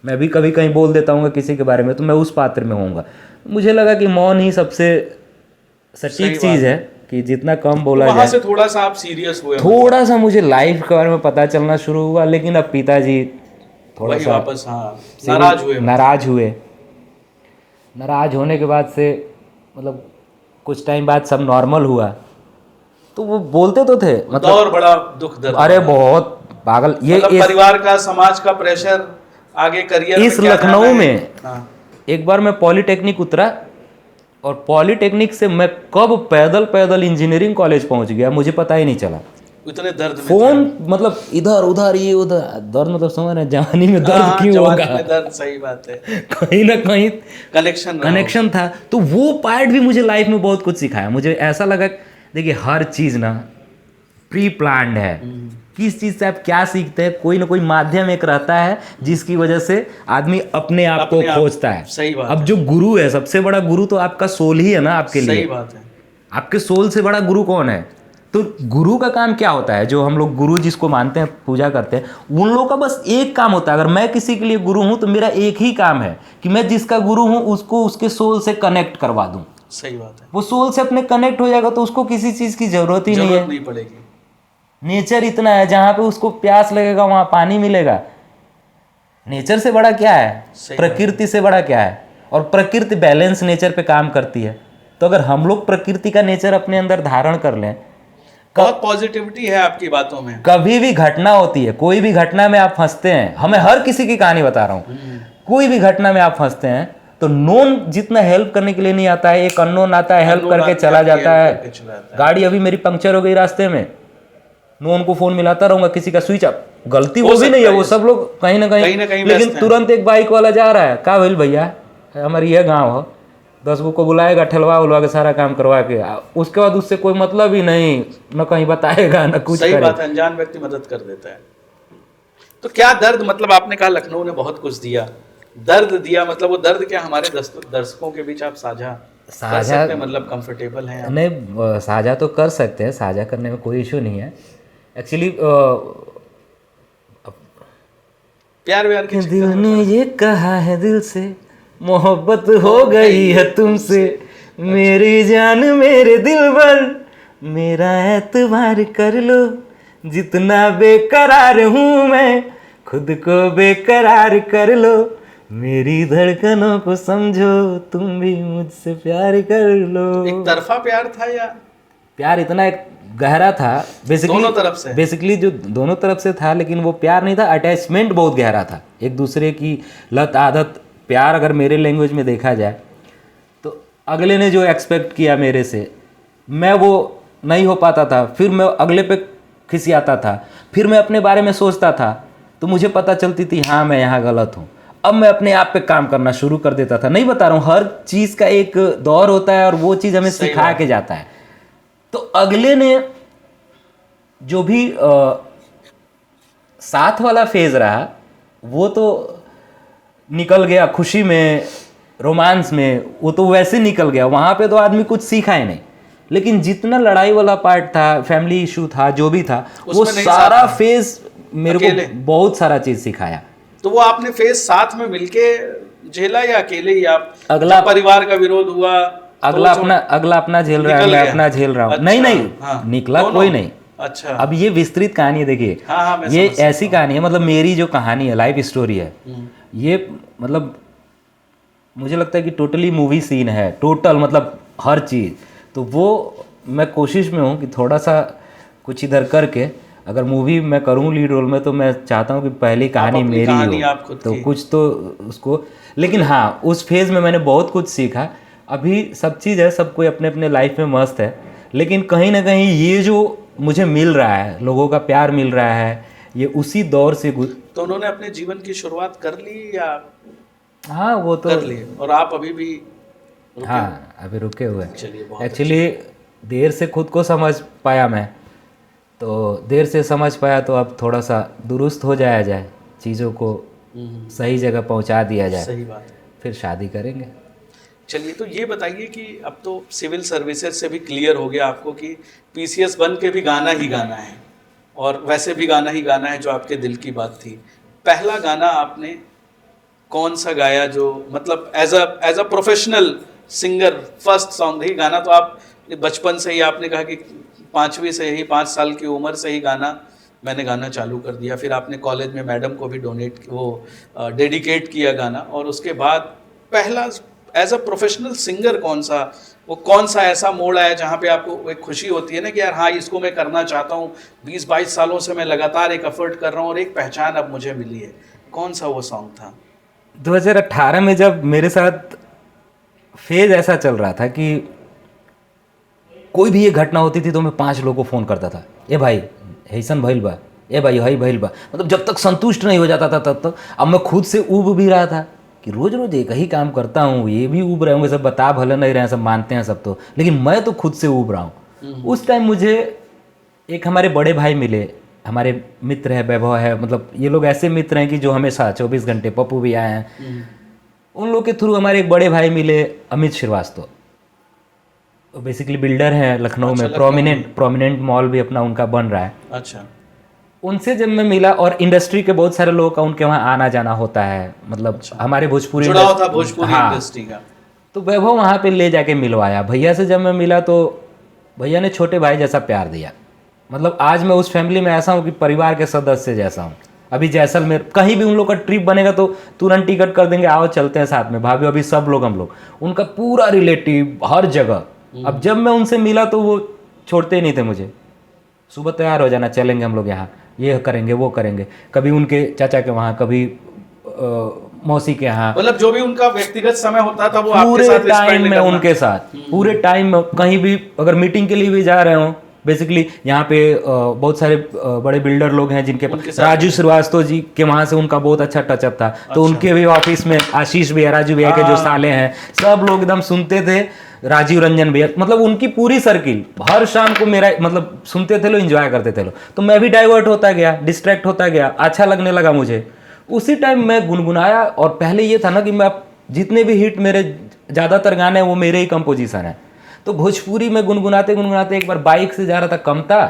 मैं भी कभी कहीं बोल देता हूँ किसी के बारे में तो मैं उस पात्र में होऊंगा। मुझे लगा कि मौन ही सबसे सटीक चीज़ है कि जितना कम बोला जाए। वहाँ से थोड़ा सा आप सीरियस हुए, थोड़ा सा मुझे लाइफ के बारे में पता चलना शुरू हुआ, लेकिन अब पिताजी थोड़ा सा वापस नाराज हुए। नाराज होने के बाद से मतलब कुछ टाइम बाद सब नॉर्मल हुआ, तो वो बोलते तो थे मतलब, और बड़ा दुख दर्द, अरे बहुत पागल ये मतलब परिवार का, समाज का प्रेशर, आगे करियर इस लखनऊ में एक बार मैं पॉलिटेक्निक उतरा और पॉलिटेक्निक से मैं कब पैदल इंजीनियरिंग कॉलेज पहुंच गया मुझे पता ही नहीं चला। इतने दर्द में फोन मतलब इधर उधर ये उधर, दर्द मतलब समझ रहे, जवानी में दर्द क्यों होगा, दर्द, सही बात है, कहीं ना कहीं कनेक्शन था। तो वो पार्ट भी मुझे लाइफ में बहुत कुछ सिखाया। मुझे ऐसा लगा, देखिए हर चीज़ ना प्री प्लान्ड है। किस चीज़ से आप क्या सीखते हैं, कोई ना कोई माध्यम एक रहता है जिसकी वजह से आदमी अपने आप को खोजता है। सही बात। अब जो गुरु है, सबसे बड़ा गुरु तो आपका सोल ही है ना आपके लिए। सही बात है। आपके सोल से बड़ा गुरु कौन है? तो गुरु का काम क्या होता है? जो हम लोग गुरु जिसको मानते हैं, पूजा करते हैं, उन लोगों का बस एक काम होता है। अगर मैं किसी के लिए गुरु हूं तो मेरा एक ही काम है कि मैं जिसका गुरु हूं उसको उसके सोल से कनेक्ट करवा दूं। सही बात है। वो सोल से अपने कनेक्ट हो जाएगा तो उसको किसी चीज की जरूरत ही नहीं है, नहीं पड़ेगी। नेचर इतना है, जहां पे उसको प्यास लगेगा वहां पानी मिलेगा। नेचर से बड़ा क्या है? प्रकृति से बड़ा क्या है? और प्रकृति बैलेंस नेचर पे काम करती है। तो अगर हम लोग प्रकृति का नेचर अपने अंदर धारण कर लें, बहुत पॉजिटिविटी है आपकी बातों में। कभी भी घटना होती है, कोई भी घटना में आप फंसते हैं, हमें हर किसी की कहानी बता रहा हूँ, कोई भी घटना में आप फंसते हैं तो नोन जितना हेल्प करने के लिए नहीं आता है, एक अननोन आता है, हेल्प करके चला जाता है। गाड़ी अभी मेरी पंक्चर हो गई रास्ते में, नोन को फोन मिलाता रहूंगा, किसी का स्विच ऑफ, गलती वो भी नहीं है, वो सब लोग कहीं ना कहीं, लेकिन तुरंत एक बाइक वाला जा रहा है, का भइल भैया हमारी यह गाँव हो, 10 को बुलाएगा, ठलवा उलवा के सारा काम करवा के, उसके बाद उससे कोई मतलब ही नहीं, न कहीं बताएगा न कुछ। सही बात है, अनजान व्यक्ति मदद कर देता है। तो क्या दर्द, मतलब आपने कहा लखनऊ ने बहुत कुछ दिया, दर्द दिया, मतलब वो दर्द क्या हमारे दर्शकों के बीच आप साझा कर सकते हैं? मतलब कंफर्टेबल हैं? नहीं, साझा तो कर सकते हैं, साझा करने में कोई इशू नहीं है। एक्चुअली प्यार व्यार के दिल ने ये कहा है, दिल से मोहब्बत हो गई है तुमसे, मेरी जान मेरे दिलबर, मेरा एतबार कर लो, जितना बेकरार हूँ मैं खुद को बेकरार कर लो, मेरी धड़कनों को समझो, तुम भी मुझसे प्यार कर लो। एक तरफा प्यार था या प्यार इतना एक गहरा था बेसिकली, दोनों तरफ से? बेसिकली जो दोनों तरफ से था, लेकिन वो प्यार नहीं था, अटैचमेंट बहुत गहरा था, एक दूसरे की लत आदत। प्यार अगर मेरे लैंग्वेज में देखा जाए तो अगले ने जो एक्सपेक्ट किया मेरे से, मैं वो नहीं हो पाता था, फिर मैं अगले पे खिसियाता था, फिर मैं अपने बारे में सोचता था तो मुझे पता चलती थी हाँ मैं यहाँ गलत हूँ। अब मैं अपने आप पे काम करना शुरू कर देता था। नहीं बता रहा हूँ, हर चीज़ का एक दौर होता है और वो चीज़ हमें सिखा के जाता है। तो अगले ने जो भी साथ वाला फेज रहा वो तो निकल गया, खुशी में, रोमांस में, वो तो वैसे निकल गया। वहाँ पे तो आदमी कुछ सीखा ही नहीं, लेकिन जितना लड़ाई वाला पार्ट था, फैमिली इशू था, जो भी था, वो सारा फेज मेरे को बहुत सारा चीज सिखाया। तो वो आपने फेज साथ में मिलके झेला या अकेले ही आप? अगला परिवार का विरोध हुआ, अगला अपना झेल रहा है, मैं अपना झेल रहा हूँ। अच्छा, नहीं हाँ, निकला कोई नहीं। अच्छा, अब ये विस्तृत कहानी है, देखिए। हाँ, ये ऐसी कहानी है, मतलब मेरी जो कहानी है, लाइफ स्टोरी है, ये मतलब मुझे लगता है कि टोटली मूवी सीन है, टोटल मतलब हर चीज़। तो वो मैं कोशिश में हूँ कि थोड़ा सा कुछ इधर करके अगर मूवी मैं करूँ लीड रोल में, तो मैं चाहता हूँ कि पहली कहानी मेरी हो, तो कुछ तो उसको। लेकिन हाँ, उस फेज़ में मैंने बहुत कुछ सीखा। अभी सब चीज़ है, सब कोई अपने अपने लाइफ में मस्त है, लेकिन कहीं ना कहीं ये जो मुझे मिल रहा है, लोगों का प्यार मिल रहा है, ये उसी दौर से तो उन्होंने अपने जीवन की शुरुआत कर ली या? हाँ, वो तो कर ली, और आप अभी भी हाँ अभी रुके हुए हैं। चलिए, एक्चुअली देर से खुद को समझ पाया मैं, तो देर से समझ पाया, तो अब थोड़ा सा दुरुस्त हो जाया जाए, चीज़ों को सही जगह पहुंचा दिया जाए। सही बात है। फिर शादी करेंगे। चलिए, तो ये बताइए कि अब तो सिविल सर्विसेज से भी क्लियर हो गया आपको कि PCS बन के भी गाना ही गाना है, और वैसे भी गाना ही गाना है जो आपके दिल की बात थी। पहला गाना आपने कौन सा गाया जो मतलब as a professional singer first song? ही गाना तो आप बचपन से ही, आपने कहा कि 5वीं से ही, 5 साल की उम्र से ही मैंने गाना चालू कर दिया, फिर आपने कॉलेज में मैडम को भी डेडिकेट किया गाना, और उसके बाद पहला एज अ प्रोफेशनल सिंगर कौन सा ऐसा मोड़ आया जहाँ पे आपको एक खुशी होती है ना कि यार हाँ, इसको मैं करना चाहता हूँ, 20-22 सालों से मैं लगातार एक एफर्ट कर रहा हूँ और एक पहचान अब मुझे मिली है? कौन सा वो सॉन्ग था? 2018 में जब मेरे साथ फेज ऐसा चल रहा था कि कोई भी ये घटना होती थी तो मैं 5 लोगों को फ़ोन करता था, ए भाई ऐसन भइल बा, ए भाई हई भइल बा, मतलब जब तक संतुष्ट नहीं हो जाता था तब तक। अब मैं खुद से ऊब भी रहा था कि रोज़ रोज़ एक ही काम करता हूँ, ये भी ऊब रहे होंगे, सब बता भले नहीं रहे हैं, सब मानते हैं सब तो, लेकिन मैं तो खुद से ऊब रहा हूँ। उस टाइम मुझे एक हमारे बड़े भाई मिले, हमारे मित्र है, वैभव है, मतलब ये लोग ऐसे मित्र हैं कि जो हमेशा 24 घंटे, पप्पू भी आए हैं, उन लोग के थ्रू हमारे एक बड़े भाई मिले, अमित श्रीवास्तव, बेसिकली बिल्डर हैं लखनऊ में, प्रोमिनेंट मॉल भी अपना उनका बन रहा है। अच्छा। उनसे जब मैं मिला, और इंडस्ट्री के बहुत सारे लोगों का उनके वहाँ आना जाना होता है, मतलब हमारे भोजपुरी इंडस्ट्री का, तो वैभव वहाँ पे ले जाके मिलवाया। भैया से जब मैं मिला तो भैया ने छोटे भाई जैसा प्यार दिया, मतलब आज मैं उस फैमिली में ऐसा हूँ कि परिवार के सदस्य जैसा हूँ। अभी जैसलमेर कहीं भी उन लोग का ट्रिप बनेगा तो तुरंत टिकट कर देंगे, आओ चलते हैं साथ में, भाभी अभी सब लोग, हम लोग, उनका पूरा रिलेटिव हर जगह। अब जब मैं उनसे मिला तो वो छोड़ते ही नहीं थे मुझे, सुबह तैयार हो जाना, चलेंगे हम लोग यहाँ, ये करेंगे वो करेंगे, कभी उनके चाचा के वहाँ, कभी मौसी के यहाँ, मतलब जो भी उनका व्यक्तिगत समय होता था वो पूरे टाइम में उनके साथ, पूरे टाइम में कहीं भी अगर मीटिंग के लिए भी जा रहे हो, बेसिकली यहाँ पे बहुत सारे बड़े बिल्डर लोग हैं जिनके राजू श्रीवास्तव जी के वहाँ से उनका बहुत अच्छा टचअप था। तो उनके भी ऑफिस में आशीष भैया, राजू भैया के जो साले हैं, सब लोग एकदम सुनते थे, राजीव रंजन भैया, मतलब उनकी पूरी सर्किल हर शाम को मेरा मतलब सुनते थे लोग, एंजॉय करते थे लोग। तो मैं भी डाइवर्ट होता गया, डिस्ट्रैक्ट होता गया, अच्छा लगने लगा मुझे। उसी टाइम मैं गुनगुनाया, और पहले ये था ना कि मैं जितने भी हिट मेरे ज़्यादातर गाने वो मेरे ही कंपोजिशन है, तो भोजपुरी में गुनगुनाते गुनगुनाते एक बार बाइक से जा रहा था कमता,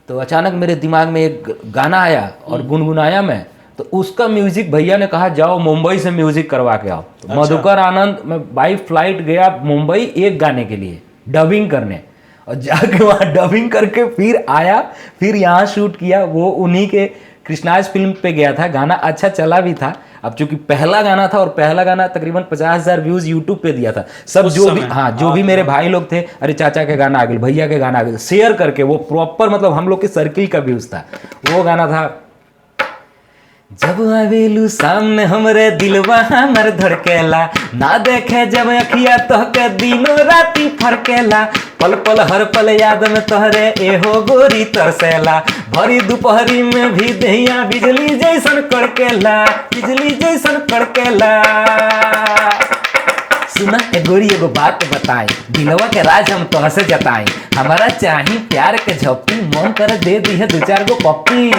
तो अचानक मेरे दिमाग में एक गाना आया और गुनगुनाया मैं, तो उसका म्यूजिक भैया ने कहा जाओ मुंबई से म्यूजिक करवा के आओ। तो अच्छा। मधुकर आनंद, मैं बाई फ्लाइट गया मुंबई एक गाने के लिए डबिंग करने, और जाके वहाँ डबिंग करके फिर आया, फिर यहाँ शूट किया। वो उन्हीं के कृष्णाज फिल्म पे गया था, गाना अच्छा चला भी था, अब चूंकि पहला गाना था और पहला गाना तकरीबन 50,000 व्यूज यूट्यूब पे दिया था, सब उस जो भी समय। हाँ जो भी मेरे भाई लोग थे, अरे चाचा के गाना आ गए, भैया के गाना आ गए, शेयर करके वो प्रॉपर मतलब हम लोग के सर्किल का व्यूज था। वो गाना था, जब आवेलू सामने हमरे दिलवा हमर धड़केला, ना देखे जब अखिया तोहके दिनो राती फरकेला, पल पल हर पल याद में तोहरे एहो गोरी तरसेला, भरी दोपहरी में भी दहिया बिजली जैसन कड़केला, बिजली जैसन कड़केला। सुना ए गोरी एगो बात बताई, दिलवा के राज हम तोह से जताई, हमारा चाही प्यार के झप्पी, मन कर दे दी है 2-4 गो पप्पी,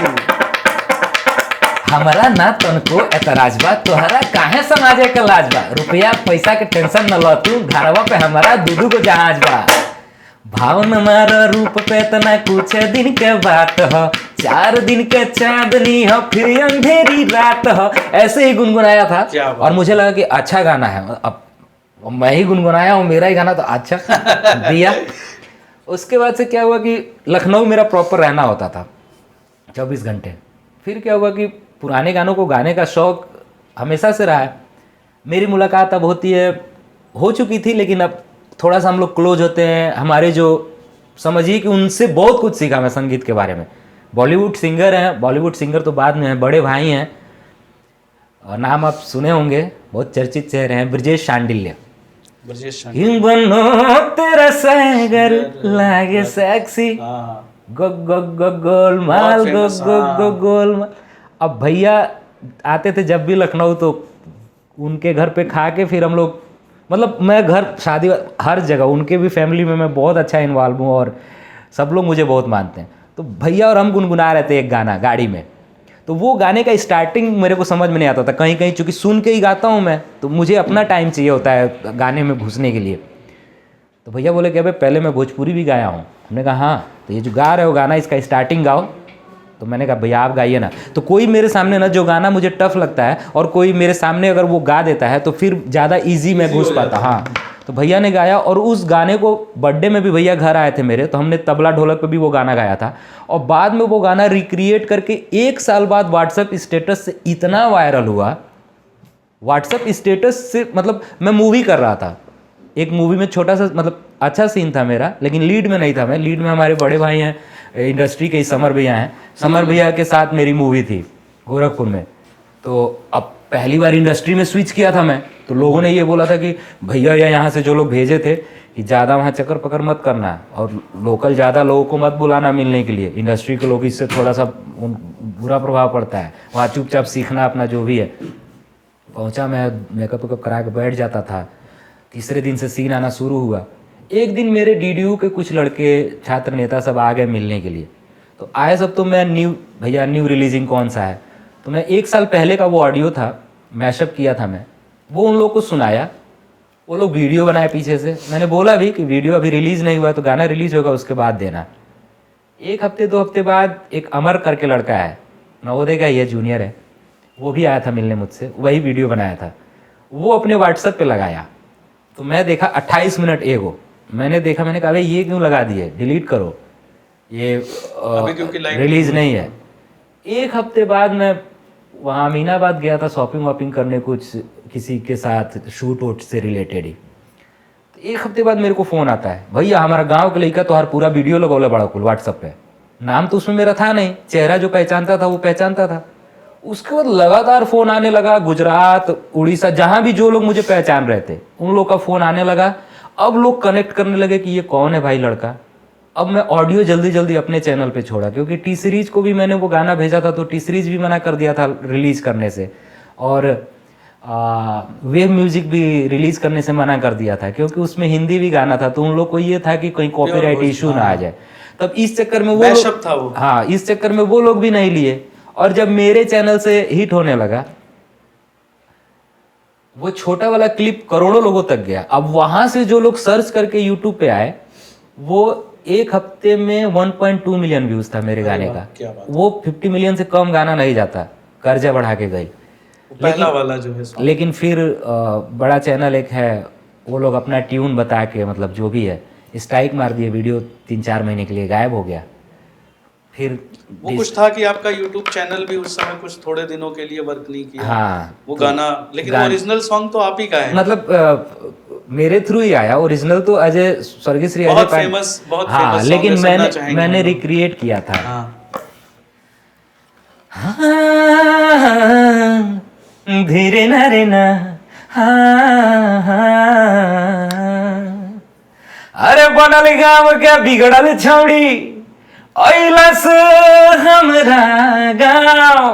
हमारा ना तनको एतराज बा, तोहरा काहे समाजे के लाज बा, रुपया पैसा के टेंशन न लो तू, घरवा पे हमारा 2-2 गो जहाज बा, भाव न मारा रूप पे तना कुछ दिन के बात हो, 4 दिन के चांदनी हो फिर अंधेरी रात हो। ऐसे ही गुनगुनाया था और मुझे लगा कि अच्छा गाना है, अब मैं ही गुनगुनाया हूँ, मेरा ही गाना तो अच्छा दिया। उसके बाद से क्या हुआ कि लखनऊ मेरा प्रॉपर रहना होता था 24 घंटे। फिर क्या हुआ कि पुराने गानों को गाने का शौक हमेशा से रहा है। मेरी मुलाकात अब हो चुकी थी, लेकिन अब थोड़ा सा हम लोग क्लोज होते हैं। हमारे जो समझिए कि उनसे बहुत कुछ सीखा मैं संगीत के बारे में। बॉलीवुड सिंगर हैं, बॉलीवुड सिंगर तो बाद में हैं, बड़े भाई हैं, और नाम आप सुने होंगे, बहुत चर्चित चेहरे हैं, ब्रजेश शांडिल्य। यूं बनो तेरा सागर लागे सेक्सी, गो गो गो गोलमाल, गो गो गो गोलमाल। अब भैया आते थे जब भी लखनऊ, तो उनके घर पे खा के फिर हम लोग, मतलब मैं घर शादी हर जगह उनके भी फैमिली में मैं बहुत अच्छा इन्वॉल्व हूँ और सब लोग मुझे बहुत मानते हैं। तो भैया और हम गुनगुना रहे थे एक गाना गाड़ी में, तो वो गाने का स्टार्टिंग मेरे को समझ में नहीं आता था, कहीं कहीं चूँकि सुन के ही गाता हूँ मैं, तो मुझे अपना टाइम चाहिए होता है गाने में घुसने के लिए। तो भैया बोले कि अबे पहले मैं भोजपुरी भी गाया हूँ। हमने कहा हाँ, तो ये जो गा रहे हो गाना इसका स्टार्टिंग गाओ। तो मैंने कहा भैया आप गाइए ना। तो कोई मेरे सामने ना जो गाना मुझे टफ लगता है और कोई मेरे सामने अगर वो गा देता है तो फिर ज़्यादा ईजी मैं घुस पाता। हाँ, तो भैया ने गाया और उस गाने को बर्थडे में भी भैया घर आए थे मेरे, तो हमने तबला ढोलक पे भी वो गाना गाया था। और बाद में वो गाना रिक्रिएट करके 1 साल बाद व्हाट्सएप स्टेटस से इतना वायरल हुआ, व्हाट्सएप स्टेटस से, मतलब मैं मूवी कर रहा था, एक मूवी में छोटा सा मतलब अच्छा सीन था मेरा, लेकिन लीड में नहीं था मैं। लीड में हमारे बड़े भाई हैं इंडस्ट्री के, समर भैया हैं। समर भैया के साथ मेरी मूवी थी गोरखपुर में। तो अब पहली बार इंडस्ट्री में स्विच किया था मैं, तो लोगों ने ये बोला था कि भैया या यहाँ से जो लोग भेजे थे कि ज़्यादा वहाँ चक्कर पकड़ मत करना और लोकल ज़्यादा लोगों को मत बुलाना मिलने के लिए, इंडस्ट्री के लोग इससे थोड़ा सा बुरा प्रभाव पड़ता है, वहाँ चुपचाप सीखना अपना जो भी है। पहुँचा मैं, मेकअप वेकअप करा के बैठ जाता था। तीसरे दिन से सीन आना शुरू हुआ। एक दिन मेरे डीडीयू के कुछ लड़के छात्र नेता सब आ गए मिलने के लिए। तो आए सब, तो मैं भैया न्यू रिलीजिंग कौन सा है, तो मैं 1 साल पहले का वो ऑडियो था, मैशअप किया था मैं, वो उन लोगों को सुनाया। वो लोग वीडियो बनाए पीछे से। मैंने बोला भी कि वीडियो अभी रिलीज़ नहीं हुआ, तो गाना रिलीज़ होगा उसके बाद देना। 1 हफ्ते 2 हफ्ते बाद एक अमर करके लड़का है, नवोदय का, ये जूनियर है, वो भी आया था मिलने मुझसे, वही वीडियो बनाया था, वो अपने व्हाट्सएप पे लगाया। तो मैं देखा 28 मिनट एगो, मैंने देखा, मैंने कहा भाई ये क्यों लगा दिए, डिलीट करो, ये रिलीज नहीं है। 1 हफ्ते बाद मैं वहाँ अमीनाबाद गया था शॉपिंग वॉपिंग करने, कुछ किसी के साथ शूट वूट से रिलेटेड ही। तो 1 हफ्ते बाद मेरे को फ़ोन आता है, भैया हमारा गांव के लड़का तुम्हारा पूरा वीडियो लगौले बड़ा कुल व्हाट्सएप पे। नाम तो उसमें मेरा था नहीं, चेहरा जो पहचानता था वो पहचानता था। उसके बाद लगातार फ़ोन आने लगा, गुजरात, उड़ीसा, जहाँ भी जो लोग मुझे पहचान रहे थे उन लोग का फ़ोन आने लगा। अब लोग कनेक्ट करने लगे कि ये कौन है भाई लड़का। अब मैं ऑडियो जल्दी जल्दी अपने चैनल पे छोड़ा, क्योंकि टी सीरीज को भी मैंने वो गाना भेजा था, तो टी सीरीज भी मना कर दिया था रिलीज़ करने से, और वेब म्यूजिक भी रिलीज़ करने से मना कर दिया था, क्योंकि उसमें हिंदी भी गाना था। तो उन लोग को ये था कि कहीं कॉपीराइट इशू ना आ जाए। तब इस चक्कर में वो था वो, हाँ, इस चक्कर में वो लोग भी नहीं लिए। और जब मेरे चैनल से हिट होने लगा, वो छोटा वाला क्लिप करोड़ों लोगों तक गया। अब वहां से जो लोग सर्च करके यूट्यूब पे आए, वो 1 हफ्ते में 1.2 मिलियन व्यूज था मेरे गाने का। वो 50 मिलियन से कम गाना नहीं जाता, कर्जा बढ़ा के गई। पहला वाला जो है, लेकिन फिर बड़ा चैनल एक है, वो लोग अपना ट्यून बता के, मतलब जो भी है, स्ट्राइक मार दिए, वीडियो 3-4 महीने के लिए गायब हो गया। फिर वो कुछ था कि आपका YouTube चैनल भी उस समय कुछ थोड़े दिनों के लिए वर्क नहीं किया। हाँ, वो गाना, लेकिन ओरिजिनल सॉन्ग तो आप ही का है। मतलब मेरे थ्रू ही आया। ओरिजिनल तो अजय, स्वर्गीय श्री अजय बहुत पांडे, फेमस, बहुत हाँ, फेमस लेकिन सॉन्ग है, सुनना चाहेंगे मैंने हम लोग। रिक्रिएट किया था। हाँ, हाँ, धीरे न रे ना, हाँ, हाँ, अरे बनल गाँव के बिगड़ल छौड़ी ऐलस हमरा गाँव,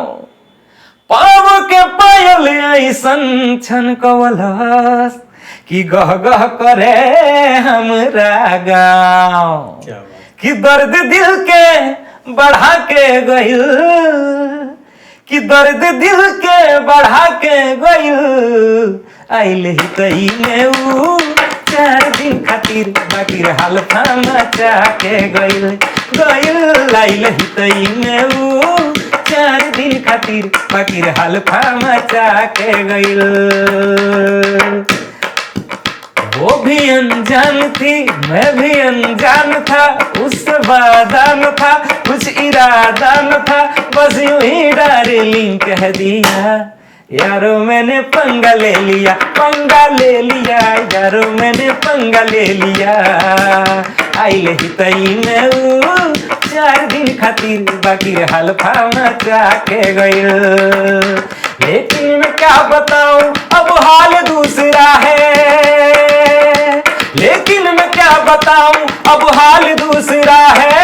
पाव के पायल ऐसन छन कवलस कि गह गह करे हमरा गाँव, क्या बात। कि दर्द दिल के बढ़ा के गइल, कि दर्द दिल के बढ़ा के गइल, आइल ही तई में ऊ 4 दिन खातिर बाकी हाल मचा के गइल, गइल आइल ही तई में ऊ 4 दिन खातिर बाकी हाल मचा के गइल। वो भी अनजान थी, मैं भी अनजान था, उससे बादान था, कुछ इरादा न था, बस यूं ही डार्लिंग कह दिया, यारो मैंने पंगा ले लिया, पंगा ले लिया, यारो मैंने पंगा ले लिया, आइल ही तई में ऊ 4 दिन खातिर बाकी हाल मचा के गइल। लेकिन मैं क्या बताऊं अब हाल दूसरा है, लेकिन मैं क्या बताऊं अब हाल दूसरा है,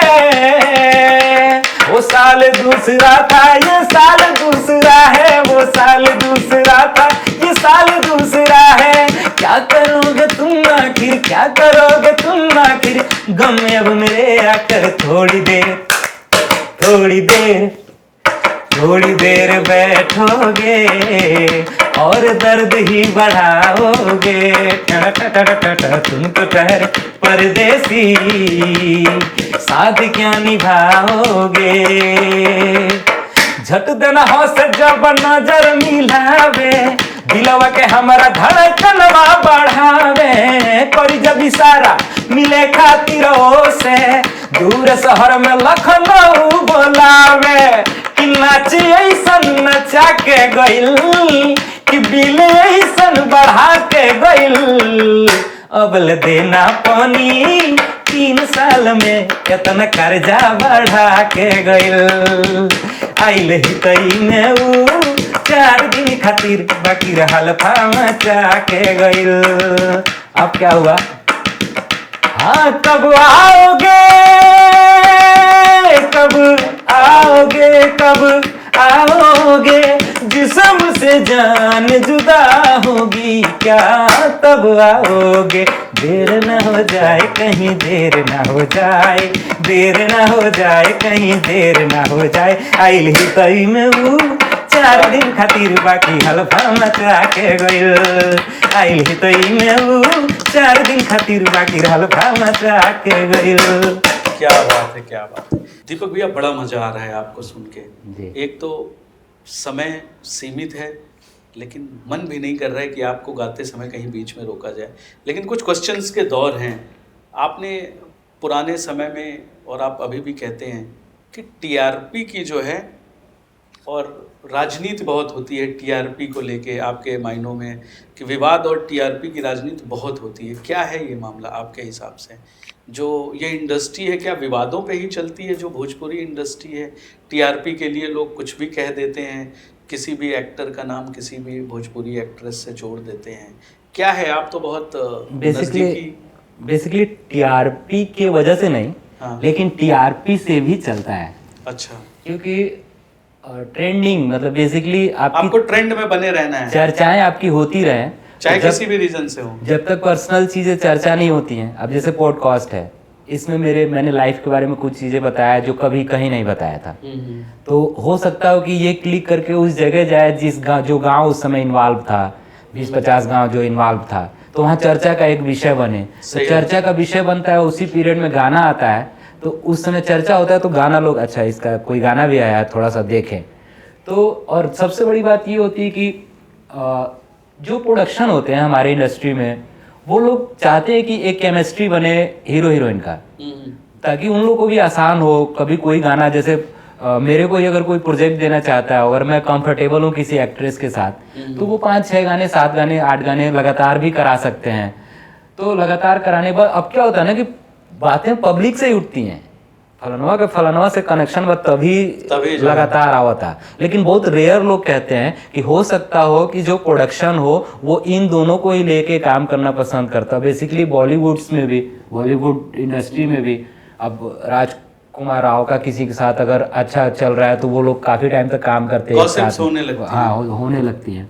वो साल दूसरा था, ये साल दूसरा है, वो साल दूसरा था, ये साल दूसरा है, क्या करोगे तुम आखिर, क्या करोगे तुम आखिर, गम में अब मेरे आकर थोड़ी देर, थोड़ी देर, थोड़ी देर बैठोगे और दर्द ही बढ़ाओगे, तुम तो ठहरे परदेसी, साथ क्या निभाओगे, झट देना हो से जब नजर मिलावे, दिलवा के हमारा धड़कनवा बढ़ावे, करी जब इशारा मिले खातिरों से, दूर शहर में लखनऊ बोलावे, कि नाच ऐसन नचा के गइल, कि बिल ऐसन बढ़ा के गइल, अबल देना पानी 3 साल में कितना कर्जा बढ़ा के गइल, आइल ही तई में ऊ 4 दिन खातिर बाकी हाल मचा के गइल। अब क्या हुआ, हाँ कब आओगे, कब आओगे, कब आओगे, जिस्म से जान जुदा होगी क्या तब आओगे, देर न हो जाए कहीं, देर न हो जाए, देर न हो जाए कहीं, देर न हो जाए, आइल ही तई में ऊ 4 दिन खातिर बाकी हलफा मचा के गइल, आइल ही तई में ऊ 4 दिन खातिर बाकी हलफा मचा के गइल। क्या बात है, क्या बात है दीपक भैया, बड़ा मजा आ रहा है आपको सुन के। एक तो समय सीमित है, लेकिन मन भी नहीं कर रहा है कि आपको गाते समय कहीं बीच में रोका जाए, लेकिन कुछ क्वेश्चंस के दौर हैं। आपने पुराने समय में, और आप अभी भी कहते हैं कि टीआरपी की जो है, और राजनीति बहुत होती है टीआरपी को लेके आपके मायनों में, कि विवाद और टीआरपी की राजनीति बहुत होती है। क्या है ये मामला आपके हिसाब से? जो ये इंडस्ट्री है, क्या विवादों पे ही चलती है? जो भोजपुरी इंडस्ट्री है, टीआरपी के लिए लोग कुछ भी कह देते हैं, किसी भी एक्टर का नाम किसी भी भोजपुरी एक्ट्रेस से जोड़ देते हैं। क्या है, आप तो बहुत बेसिकली टीआरपी के वजह से नहीं, हाँ, लेकिन टीआरपी से भी चलता है। अच्छा, क्योंकि ट्रेंडिंग, मतलब बेसिकली आपको ट्रेंड में बने रहना है, चर्चाएं आपकी होती रहे, चाहे किसी भी रीजन से हो, जब तक पर्सनल चीजें चर्चा नहीं होती हैं। अब जैसे पॉडकास्ट है, इसमें मैंने लाइफ के बारे में कुछ चीजें बताया जो कभी कहीं नहीं बताया था, तो हो सकता हो कि ये क्लिक करके उस जगह जाए जो गांव उस समय इन्वॉल्व था, 20-50 गांव जो इन्वॉल्व था, तो वहाँ चर्चा का एक विषय बने। तो चर्चा का विषय बनता है, उसी पीरियड में गाना आता है, तो उस समय चर्चा होता है, तो गाना लोग, अच्छा इसका कोई गाना भी आया है, थोड़ा सा देखें। तो और सबसे बड़ी बात ये होती है कि जो प्रोडक्शन होते हैं हमारे इंडस्ट्री में, वो लोग चाहते हैं कि एक केमिस्ट्री बने हीरो हीरोइन का। ताकि उन लोगों को भी आसान हो। कभी कोई गाना जैसे मेरे को ही अगर कोई प्रोजेक्ट देना चाहता है, अगर मैं कंफर्टेबल हूँ किसी एक्ट्रेस के साथ, तो वो 5-6 गाने, 7 गाने, 8 गाने लगातार भी करा सकते हैं। तो लगातार कराने पर अब क्या होता है ना कि बातें पब्लिक से ही उठती हैं, फलानवा के फलानवा से कनेक्शन बस तभी लगातार आवता। लेकिन बहुत रेयर लोग कहते हैं कि हो सकता हो कि जो प्रोडक्शन हो वो इन दोनों को ही लेके काम करना पसंद करता। बेसिकली बॉलीवुड्स में भी, बॉलीवुड इंडस्ट्री में भी अब राजकुमार राव का किसी के साथ अगर अच्छा चल रहा है तो वो लोग काफी टाइम तक काम करते हैं, होने लगती है।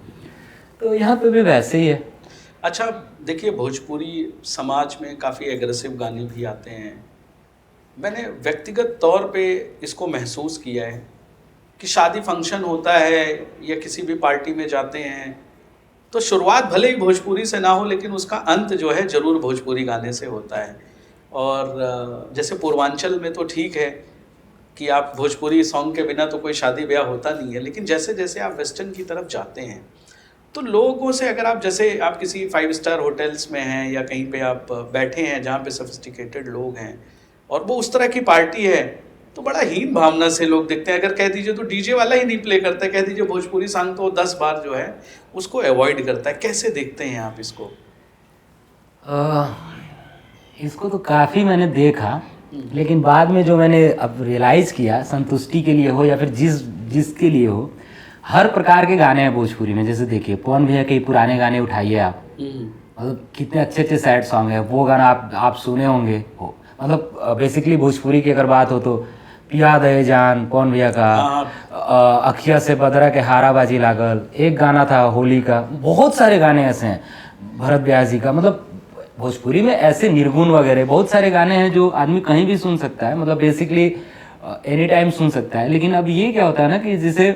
तो यहाँ पे भी वैसे ही है। अच्छा देखिए, भोजपुरी समाज में काफ़ी एग्रेसिव गाने भी आते हैं। मैंने व्यक्तिगत तौर पे इसको महसूस किया है कि शादी फंक्शन होता है या किसी भी पार्टी में जाते हैं तो शुरुआत भले ही भोजपुरी से ना हो, लेकिन उसका अंत जो है ज़रूर भोजपुरी गाने से होता है। और जैसे पूर्वांचल में तो ठीक है कि आप भोजपुरी सॉन्ग के बिना तो कोई शादी ब्याह होता नहीं है, लेकिन जैसे जैसे आप वेस्टर्न की तरफ जाते हैं तो लोगों से, अगर आप जैसे आप किसी 5 स्टार होटल्स में हैं या कहीं पे आप बैठे हैं जहाँ पे सोफिस्टिकेटेड लोग हैं और वो उस तरह की पार्टी है, तो बड़ा हीन भावना से लोग देखते हैं। अगर कह दीजिए तो डीजे वाला ही नहीं प्ले करता है, कह दीजिए भोजपुरी सॉन्ग तो 10 बार जो है उसको अवॉइड करता है। कैसे देखते हैं आप इसको? इसको तो काफ़ी मैंने देखा, लेकिन बाद में जो मैंने अब रियलाइज़ किया, संतुष्टि के लिए हो या फिर जिसके लिए हो, हर प्रकार के गाने हैं भोजपुरी में। जैसे देखिए पवन भैया के पुराने गाने उठाइए आप, मतलब कितने अच्छे अच्छे सैड सॉन्ग है, वो गाना आप सुने होंगे। मतलब बेसिकली भोजपुरी की अगर बात हो तो पिया दे जान पवन भैया का, अखिया से बदरा के हाराबाजी लागल, एक गाना था होली का, बहुत सारे गाने ऐसे हैं, भरत व्यास जी का। मतलब भोजपुरी में ऐसे निर्गुण वगैरह बहुत सारे गाने हैं जो आदमी कहीं भी सुन सकता है, मतलब बेसिकली एनी टाइम सुन सकता है। लेकिन अब ये क्या होता है ना कि जैसे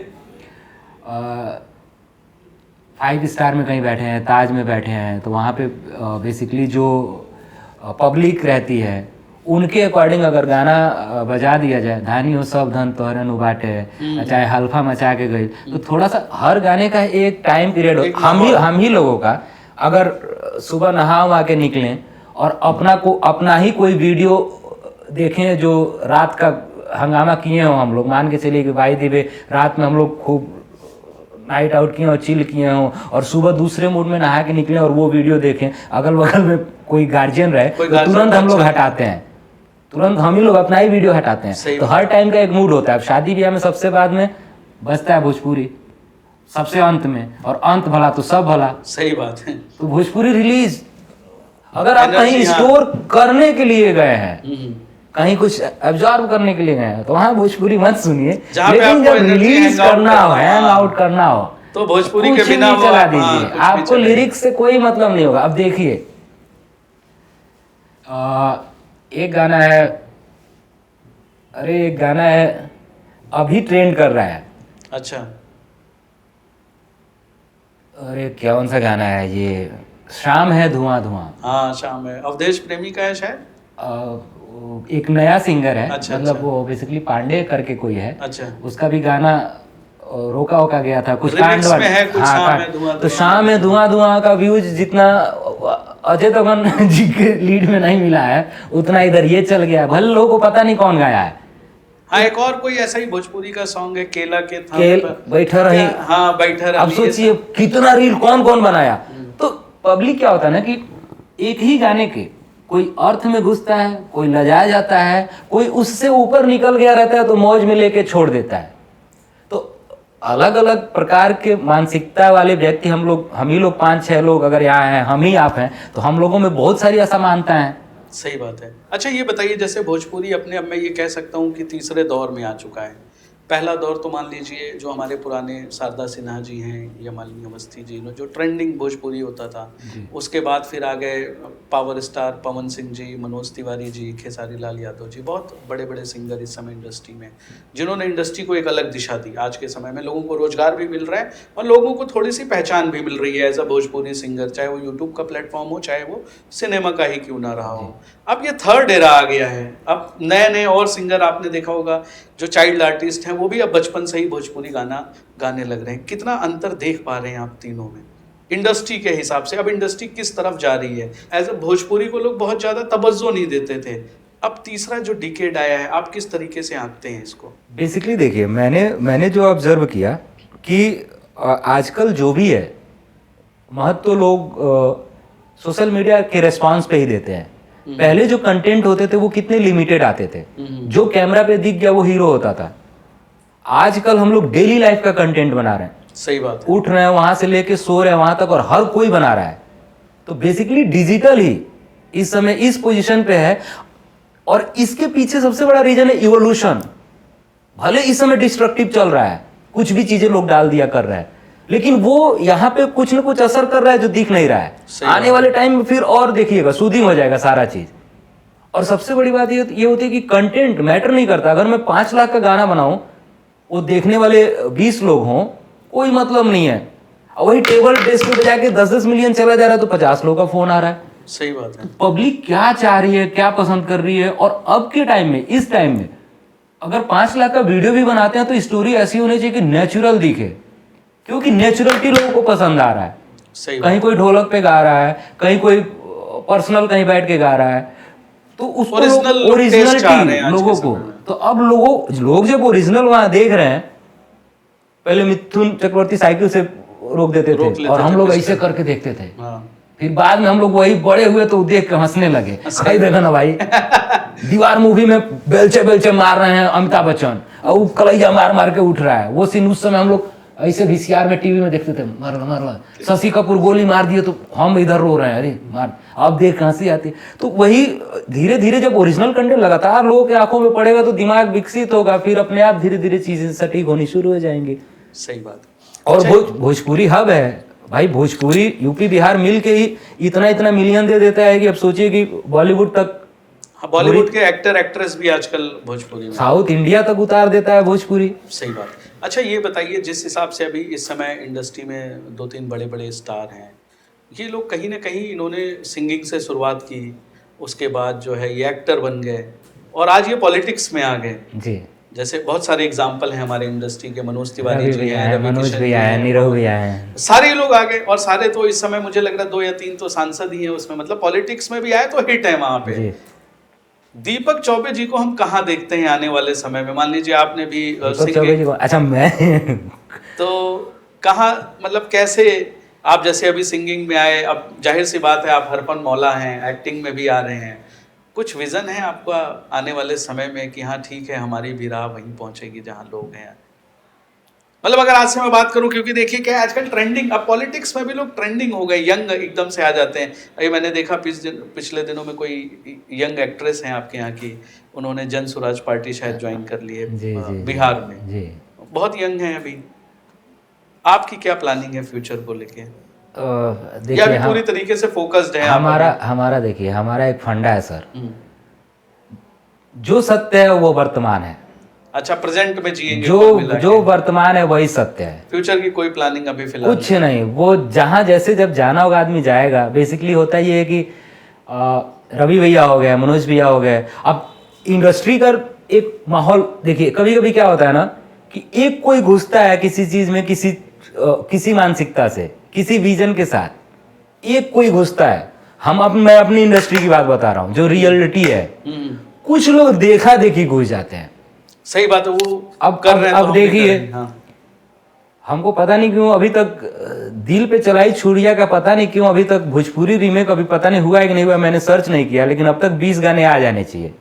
5 स्टार में कहीं बैठे हैं, ताज में बैठे हैं, तो वहाँ पे बेसिकली जो पब्लिक रहती है उनके अकॉर्डिंग अगर गाना बजा दिया जाए, धानी हो सब धन तोहरन उबाटे, चाहे हल्फा मचा के गई, तो थोड़ा सा हर गाने का एक टाइम पीरियड हो। हम ही लोगों का अगर सुबह नहा वहा के निकलें और अपना ही कोई वीडियो देखें जो रात का हंगामा किए हो, हम लोग मान के चलिए कि भाई दिवे रात में हम लोग खूब नाइट आउट किए और चिल किए हों, और सुबह दूसरे मूड में नहा के निकले और वो वीडियो देखें, अगल बगल में कोई गार्जियन रहे तो तुरंत हम लोग हटाते हैं, तुरंत हम ही लोग अपना ही वीडियो हटाते हैं। तो हर टाइम का एक मूड होता है। अब शादी ब्याह में सबसे बाद में बजता है भोजपुरी, सबसे अंत में, और अंत भला तो सब भला। सही बात है। तो भोजपुरी रिलीज अगर आप कहीं स्टोर करने के लिए गए हैं, कहीं कुछ एब्जॉर्ब करने के लिए गए हैं, तो वहाँ भोजपुरी मत सुनिए। लेकिन जब रिलीज करना हो, हैंग आउट करना हो, तो भोजपुरी के बिना चला दीजिए, आपको लिरिक्स से कोई मतलब नहीं होगा। अब देखिए एक गाना है अभी ट्रेंड कर रहा है। अच्छा, अरे कौन सा गाना है ये, शाम है धुआं धुआं। हाँ शाम है, अवधेश प्रेमी का है शायद। एक नया सिंगर है, अच्छा, मतलब वो बेसिकली पांडे करके कोई है। अच्छा, उसका भी गाना रोका गया था कुछ कांड वाला। हाँ, तो शाम में धुआं धुआं का व्यूज जितना अजय देवगन जी के लीड में नहीं मिला है, उतना इधर ये चल गया। भले लोगों को पता नहीं कौन गाया है। हाँ, एक और कोई ऐसा ही भोजपुरी का सॉन्ग है, केला के बैठा रही। हाँ, बैठा रही। अब सोचिए कितना रील कौन बनाया। तो पब्लिक क्या होता है ना कि एक ही गाने के कोई अर्थ में घुसता है, कोई लजाया जाता है, कोई उससे ऊपर निकल गया रहता है तो मौज में लेके छोड़ देता है। तो अलग अलग प्रकार के मानसिकता वाले व्यक्ति हम ही लोग 5-6 लोग अगर यहाँ हैं, हम ही आप हैं, तो हम लोगों में बहुत सारी असमानता है। सही बात है। अच्छा ये बताइए, जैसे भोजपुरी अपने अब मैं ये कह सकता हूँ कि तीसरे दौर में आ चुका है। पहला दौर तो मान लीजिए जो हमारे पुराने शारदा सिन्हा जी हैं या मालिनी अवस्थी जी, जो ट्रेंडिंग भोजपुरी होता था, उसके बाद फिर आ गए पावर स्टार पवन सिंह जी, मनोज तिवारी जी, खेसारी लाल यादव जी, बहुत बड़े बड़े सिंगर इस समय इंडस्ट्री में, जिन्होंने इंडस्ट्री को एक अलग दिशा दी। आज के समय में लोगों को रोजगार भी मिल रहा है और लोगों को थोड़ी सी पहचान भी मिल रही है एज अ भोजपुरी सिंगर, चाहे वो यूट्यूब का प्लेटफॉर्म हो, चाहे वो सिनेमा का ही क्यों ना रहा हो। अब ये थर्ड एरा आ गया है। अब नए और सिंगर आपने देखा होगा जो चाइल्ड आर्टिस्ट हैं, वो भी अब बचपन से ही भोजपुरी गाना गाने लग रहे हैं। कितना अंतर देख पा रहे हैं आप तीनों में इंडस्ट्री के हिसाब से? अब इंडस्ट्री किस तरफ जा रही है? एज अ भोजपुरी को लोग बहुत ज़्यादा तवज्जो नहीं देते थे, अब तीसरा जो डिकेड आया है, आप किस तरीके से आंकते हैं इसको? बेसिकली देखिए, मैंने जो ऑब्जर्व किया कि आजकल जो भी है महत्व लोग सोशल मीडिया के रेस्पॉन्स पे ही देते हैं। पहले जो कंटेंट होते थे वो कितने लिमिटेड आते थे, जो कैमरा पे दिख गया वो हीरो होता था। आजकल हम लोग डेली लाइफ का कंटेंट बना रहे हैं। सही बात है। उठ रहे हैं वहां से लेके सो रहे हैं वहां तक, और हर कोई बना रहा है। तो बेसिकली डिजिटल ही इस समय इस पोजीशन पे है, और इसके पीछे सबसे बड़ा रीजन है इवोल्यूशन। भले इस समय डिस्ट्रक्टिव चल रहा है, कुछ भी चीजें लोग डाल दिया कर रहे हैं, लेकिन वो यहाँ पे कुछ ना कुछ असर कर रहा है जो दिख नहीं रहा है। आने वाले टाइम में फिर और देखिएगा सूदिंग हो जाएगा सारा चीज। और सबसे बड़ी बात ये होती है कि कंटेंट मैटर नहीं करता। अगर मैं 5 लाख का गाना बनाऊं, वो देखने वाले 20 लोग हों, कोई मतलब नहीं है। और वही टेबल डेस्क पे जाके 10-10 मिलियन चला जा रहा है तो 50 लोगों का फोन आ रहा है। सही बात है। पब्लिक क्या चाह रही है, क्या पसंद कर रही है, और अब के टाइम में, इस टाइम में अगर 5 लाख का वीडियो भी बनाते हैं तो स्टोरी ऐसी होनी चाहिए कि नेचुरल दिखे, क्योंकि नेचुरलिटी लोगों को पसंद आ रहा है। सही कहीं कोई ढोलक पे गा रहा है, कहीं कोई पर्सनल कहीं बैठ के गा रहा है, तो उसको ओरिजिनलिटी लोगों को, तो अब लोग जब ओरिजिनल वहां देख रहे हैं, पहले मिथुन चक्रवर्ती साइकिल से रोक देते थे और हम लोग ऐसे करके देखते थे। फिर बाद में हम लोग वही बड़े हुए तो देख के हंसने लगे। सही देखा ना भाई, दीवार मूवी में बेलचे मार रहे हैं अमिताभ बच्चन, और वो कलैया मार मार के उठ रहा है। वो सीन उस समय हम लोग ऐसे VCR में टीवी में देखते थे, मार शशि कपूर गोली मार दिए तो हम इधर रो रहे हैं, अरे मार। अब देख हंसी आती। तो वही धीरे धीरे जब ओरिजिनल कंटेंट लगातार लोगों के आंखों में पड़ेगा तो दिमाग विकसित होगा, फिर अपने आप धीरे धीरे चीजें सटीक होनी शुरू हो जाएंगी। सही बात। और भोजपुरी हब है भाई। भोजपुरी यूपी बिहार मिल के ही इतना मिलियन दे देता है कि अब सोचिए कि बॉलीवुड तक, बॉलीवुड के एक्टर एक्ट्रेस भी आजकल भोजपुरी में, साउथ इंडिया तक उतार देता है भोजपुरी। सही बात। अच्छा ये बताइए, जिस हिसाब से अभी इस समय इंडस्ट्री में 2-3 बड़े बड़े स्टार हैं, ये लोग कहीं ना कहीं इन्होंने सिंगिंग से शुरुआत की, उसके बाद जो है ये एक्टर बन गए और आज ये पॉलिटिक्स में आ गए जी। जैसे बहुत सारे एग्जाम्पल हैं हमारे इंडस्ट्री के, मनोज तिवारी जी हैं, मनोज भैया हैं, नीरव भैया हैं, सारे लोग आ गए। और सारे तो इस समय मुझे लग रहा है 2 या 3 तो सांसद ही हैं उसमें, मतलब पॉलिटिक्स में भी आए तो हिट है वहां पे। दीपक चौबे जी को हम कहाँ देखते हैं आने वाले समय में? मान लीजिए आपने भी अच्छा मैं तो कहाँ, मतलब कैसे आप जैसे अभी सिंगिंग में आए, अब जाहिर सी बात है आप हरपन मौला हैं, एक्टिंग में भी आ रहे हैं, कुछ विजन है आपका आने वाले समय में कि हाँ ठीक है हमारी भी राह वहीं पहुंचेगी जहाँ लोग हैं? मतलब अगर आज से मैं बात करूं, क्योंकि देखिए क्या आजकल ट्रेंडिंग, अब पॉलिटिक्स में भी लोग ट्रेंडिंग हो गए, यंग एकदम से आ जाते हैं। अभी मैंने देखा पिछले दिनों में कोई यंग एक्ट्रेस हैं आपके यहाँ की, उन्होंने जन स्वराज पार्टी शायद ज्वाइन कर ली है बिहार में जी। बहुत यंग है अभी। आपकी क्या प्लानिंग है फ्यूचर को लेके? या अभी पूरी तरीके से फोकस्ड है? हमारा देखिए, हमारा एक फंडा है सर, जो सत्य है वो वर्तमान है। अच्छा, प्रेजेंट में जिएंगे, जो वर्तमान है वही सत्य है। फ्यूचर की कोई प्लानिंग अभी फिलहाल कुछ नहीं। वो जहां जैसे जब जाना होगा आदमी जाएगा। बेसिकली होता ये है कि रवि भैया हो गए, मनोज भैया हो गए, अब इंडस्ट्री का एक माहौल देखिए, कभी कभी क्या होता है ना कि एक कोई घुसता है किसी चीज में, किसी मानसिकता से, किसी विजन के साथ, एक कोई घुसता है। मैं अपनी इंडस्ट्री की बात बता रहा हूँ, जो रियलिटी है। कुछ लोग देखा देखी घुस जाते हैं। सही बात है, वो अब कर रहे हैं। अब देखिए, हमको पता नहीं क्यों अभी तक दिल पे चलाई छुरिया का, पता नहीं क्यों अभी तक भोजपुरी रीमेक अभी पता नहीं हुआ है कि नहीं हुआ, मैंने सर्च नहीं किया, लेकिन अब तक 20 गाने आ जाने चाहिए।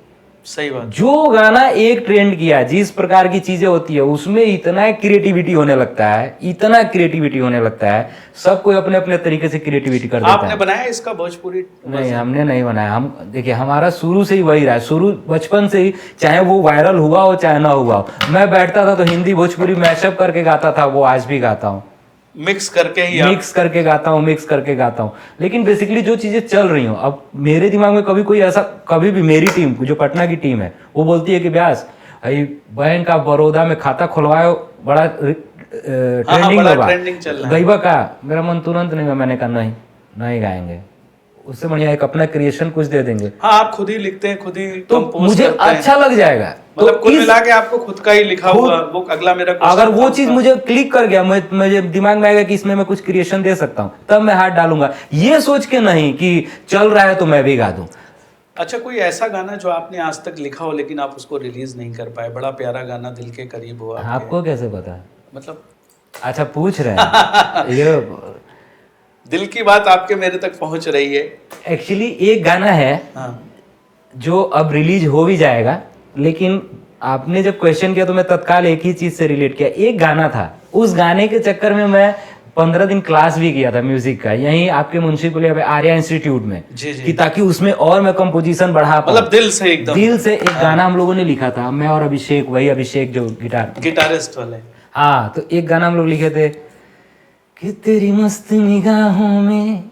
सही बात। जो गाना एक ट्रेंड किया, जिस प्रकार की चीजें होती है उसमें इतना क्रिएटिविटी होने लगता है, सब कोई अपने अपने तरीके से क्रिएटिविटी कर देता है। आपने बनाया इसका भोजपुरी? नहीं, हमने नहीं बनाया। हम देखिए, हमारा शुरू से ही वही रहा, शुरू बचपन से ही, चाहे वो वायरल हुआ हो चाहे ना हुआ हो, मैं बैठता था तो हिंदी भोजपुरी मैशअप करके गाता था, वो आज भी गाता हूँ। मिक्स करके गाता हूँ। लेकिन बेसिकली जो चीजें चल रही हो, अब मेरे दिमाग में कभी भी मेरी टीम, जो पटना की टीम है, वो बोलती है कि व्यास बैंक ऑफ बड़ौदा में खाता खुलवाओ, बड़ा ट्रेंडिंग चल रहा है, गईबा का। मेरा मन तुरंत नहीं, मैंने कहा नहीं गाएंगे, उससे बढ़िया एक अपना क्रिएशन कुछ दे देंगे। हाँ, आप खुद ही लिखते हैं, खुद ही तो मुझे अच्छा लग जाएगा। मतलब कुल मिला के आपको खुद का ही लिखा हुआ, वो अगला मेरा अगर वो चीज मुझे क्लिक कर गया, मुझे दिमाग में आएगा कि इसमें मैं कुछ क्रिएशन दे सकता हूँ, तब मैं हाथ डालूंगा। ये सोच के नहीं कि चल रहा है तो मैं भी गा दूं। अच्छा, कोई ऐसा गाना जो आपने आज तक लिखा हो लेकिन आप उसको रिलीज नहीं कर पाए? बड़ा प्यारा गाना, दिल के करीब हो आपके। आपको कैसे पता? मतलब अच्छा पूछ रहे हैं ये दिल की बात आपके मेरे तक पहुंच रही है। एक्चुअली एक गाना है हाँ जो अब रिलीज हो भी जाएगा, लेकिन आपने जब क्वेश्चन किया तो मैं तत्काल एक ही चीज से रिलेट किया। एक गाना था, उस गाने के चक्कर में मैं 15 दिन क्लास भी किया था म्यूजिक का, यहीं आपके मुंशी पुलिया पे आर्या इंस्टीट्यूट में, जी जी। कि ताकि उसमें और मैं कंपोजिशन बढ़ा पाऊं। मतलब दिल से एकदम। दिल से एक गाना हम लोगों ने लिखा था, मैं और अभिषेक, वही अभिषेक जो गिटारिस्ट वाले। हाँ, तो एक गाना हम लोग लिखे थे कि तेरी मस्त निगाहों में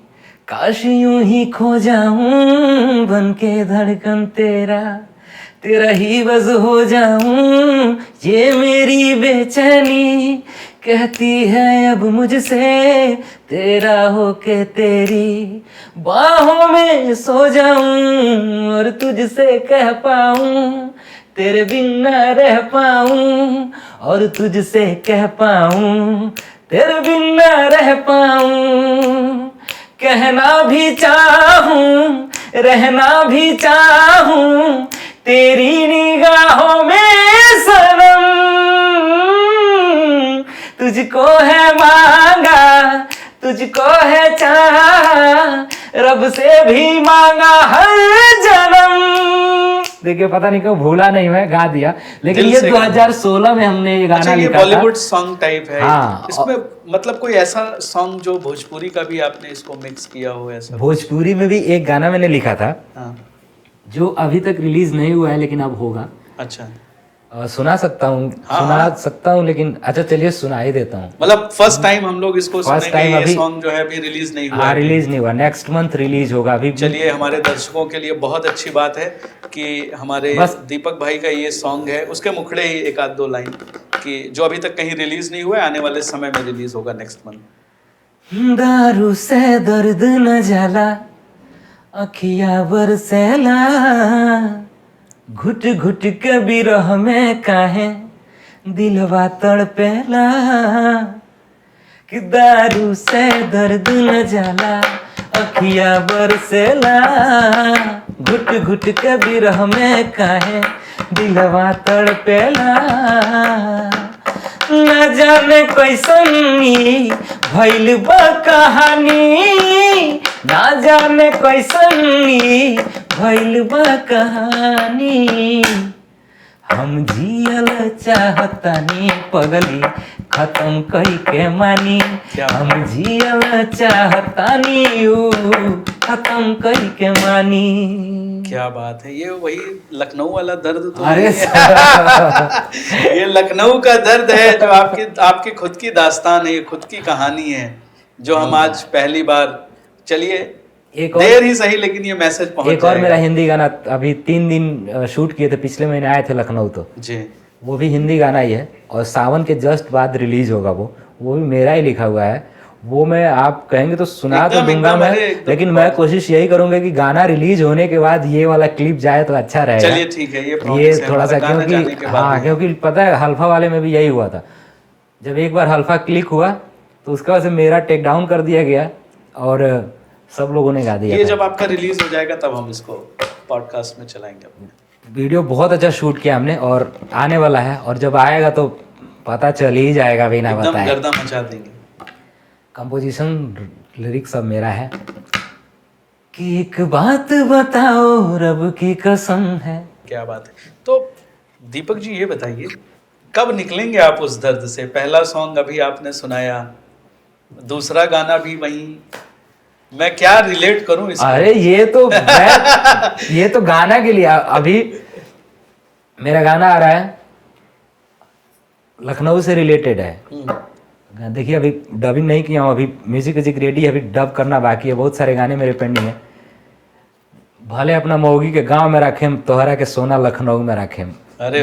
काश यूं ही खो जाऊं, बन के धड़कन तेरा ही बस हो जाऊं, ये मेरी बेचैनी कहती है अब मुझसे, तेरा होके तेरी बाहों में सो जाऊं, और तुझसे कह पाऊं तेरे बिन ना रह पाऊं, और तुझसे कह पाऊं तेरे बिन ना रह पाऊं, कहना भी चाहूं रहना भी चाहूं तेरी निगाहों में सनम, तुझको है मांगा तुझको है चाहा, रब से भी मांगा हर जन्म। देखिए पता नहीं क्यों भूला नहीं, मैं गा दिया, लेकिन ये 2016 में हमने ये गाना लिखा था। बॉलीवुड सॉन्ग टाइप है। हाँ, इसमें मतलब कोई ऐसा सॉन्ग जो भोजपुरी का भी आपने इसको मिक्स किया हो? ऐसा भोजपुरी में भी एक गाना मैंने लिखा था। हाँ। जो अभी तक रिलीज नहीं हुआ है लेकिन अब होगा। अच्छा। सुना सकता हूँ? हाँ, सुना सकता हूँ, लेकिन अच्छा चलिए सुना ही देता हूँ। मतलब फर्स्ट टाइम हम लोग इसको सुनेंगे। ये सॉन्ग जो है अभी रिलीज नहीं हुआ। रिलीज नहीं हुआ, नेक्स्ट मंथ रिलीज होगा अभी। चलिए, हमारे दर्शकों के लिए बहुत अच्छी बात है कि हमारे दीपक भाई का ये सॉन्ग है, उसके मुखड़े ही एक आध दो लाइन कि जो अभी तक कहीं रिलीज नहीं हुआ है, आने वाले समय में रिलीज होगा नेक्स्ट मंथ। दारू से दर्द न जाला अखिया बरसेला, घुट घुट के बिरह में काहे दिलवा तड़पेला, कि दारू से दर्द न जाला अखिया बरसेला, घुट घुट के बिरह में काहे दिलवा तड़पेला, न जाने कैसनी भइल बा कहानी, ना जाने कैसनी भइल बा कहानी, हम जियल चाहतानी पगली खत्म कई के मानी, हम जियल चाहतानी खत्म कई के मानी। क्या बात है, ये वही लखनऊ वाला दर्द तो अरे ये लखनऊ का दर्द है जो आपकी खुद की दास्तान है, ये खुद की कहानी है जो हम आज पहली बार, चलिए एक देर ही सही लेकिन ये मैसेज पहुंच एक और मेरा हिंदी गाना अभी 3 दिन शूट किए थे, पिछले महीने आए थे लखनऊ, तो जी वो भी हिंदी गाना ही है और सावन के जस्ट बाद रिलीज होगा। वो भी मेरा ही लिखा हुआ है। वो मैं आप कहेंगे तो सुना तो दूंगा मैं, लेकिन मैं कोशिश यही करूंगा कि गाना रिलीज होने के बाद ये वाला क्लिप जाए तो अच्छा रहेगा। चलिए ठीक है, ये थोड़ा सा, क्योंकि हाँ, क्योंकि पता है हल्फा वाले में भी यही हुआ था, जब एक बार हल्फा क्लिक हुआ तो उसके बाद से मेरा टेक डाउन कर दिया गया और सब लोगों ने गा दिया। ये जब आपका रिलीज हो जाएगा तब हम इसको पॉडकास्ट में चलाएंगे अपने। वीडियो बहुत अच्छा शूट किया हमने और आने वाला है, और जब आएगा तो पता चल ही जाएगा बिना बताए, गर्दा मचा देंगे। कंपोजिशन लिरिक्स सब मेरा है। कि एक बात बताओ रब की कसम है। क्या बात है। तो दीपक जी ये बताइए कब निकलेंगे आप उस दर्द से? पहला सॉन्ग अभी आपने सुनाया, दूसरा गाना भी वही, मैं क्या रिलेट करूं इसको? अरे ये तो गाना के लिए अभी मेरा गाना आ रहा है, लखनऊ से रिलेटेड है। देखिए अभी डबिंग नहीं किया हूँ, अभी म्यूजिक रेडी है, अभी डब करना बाकी है, बहुत सारे गाने मेरे पेंडिंग है। भले अपना मौगी के गांव में रखेम, तोहरा के सोना लखनऊ में रखेम,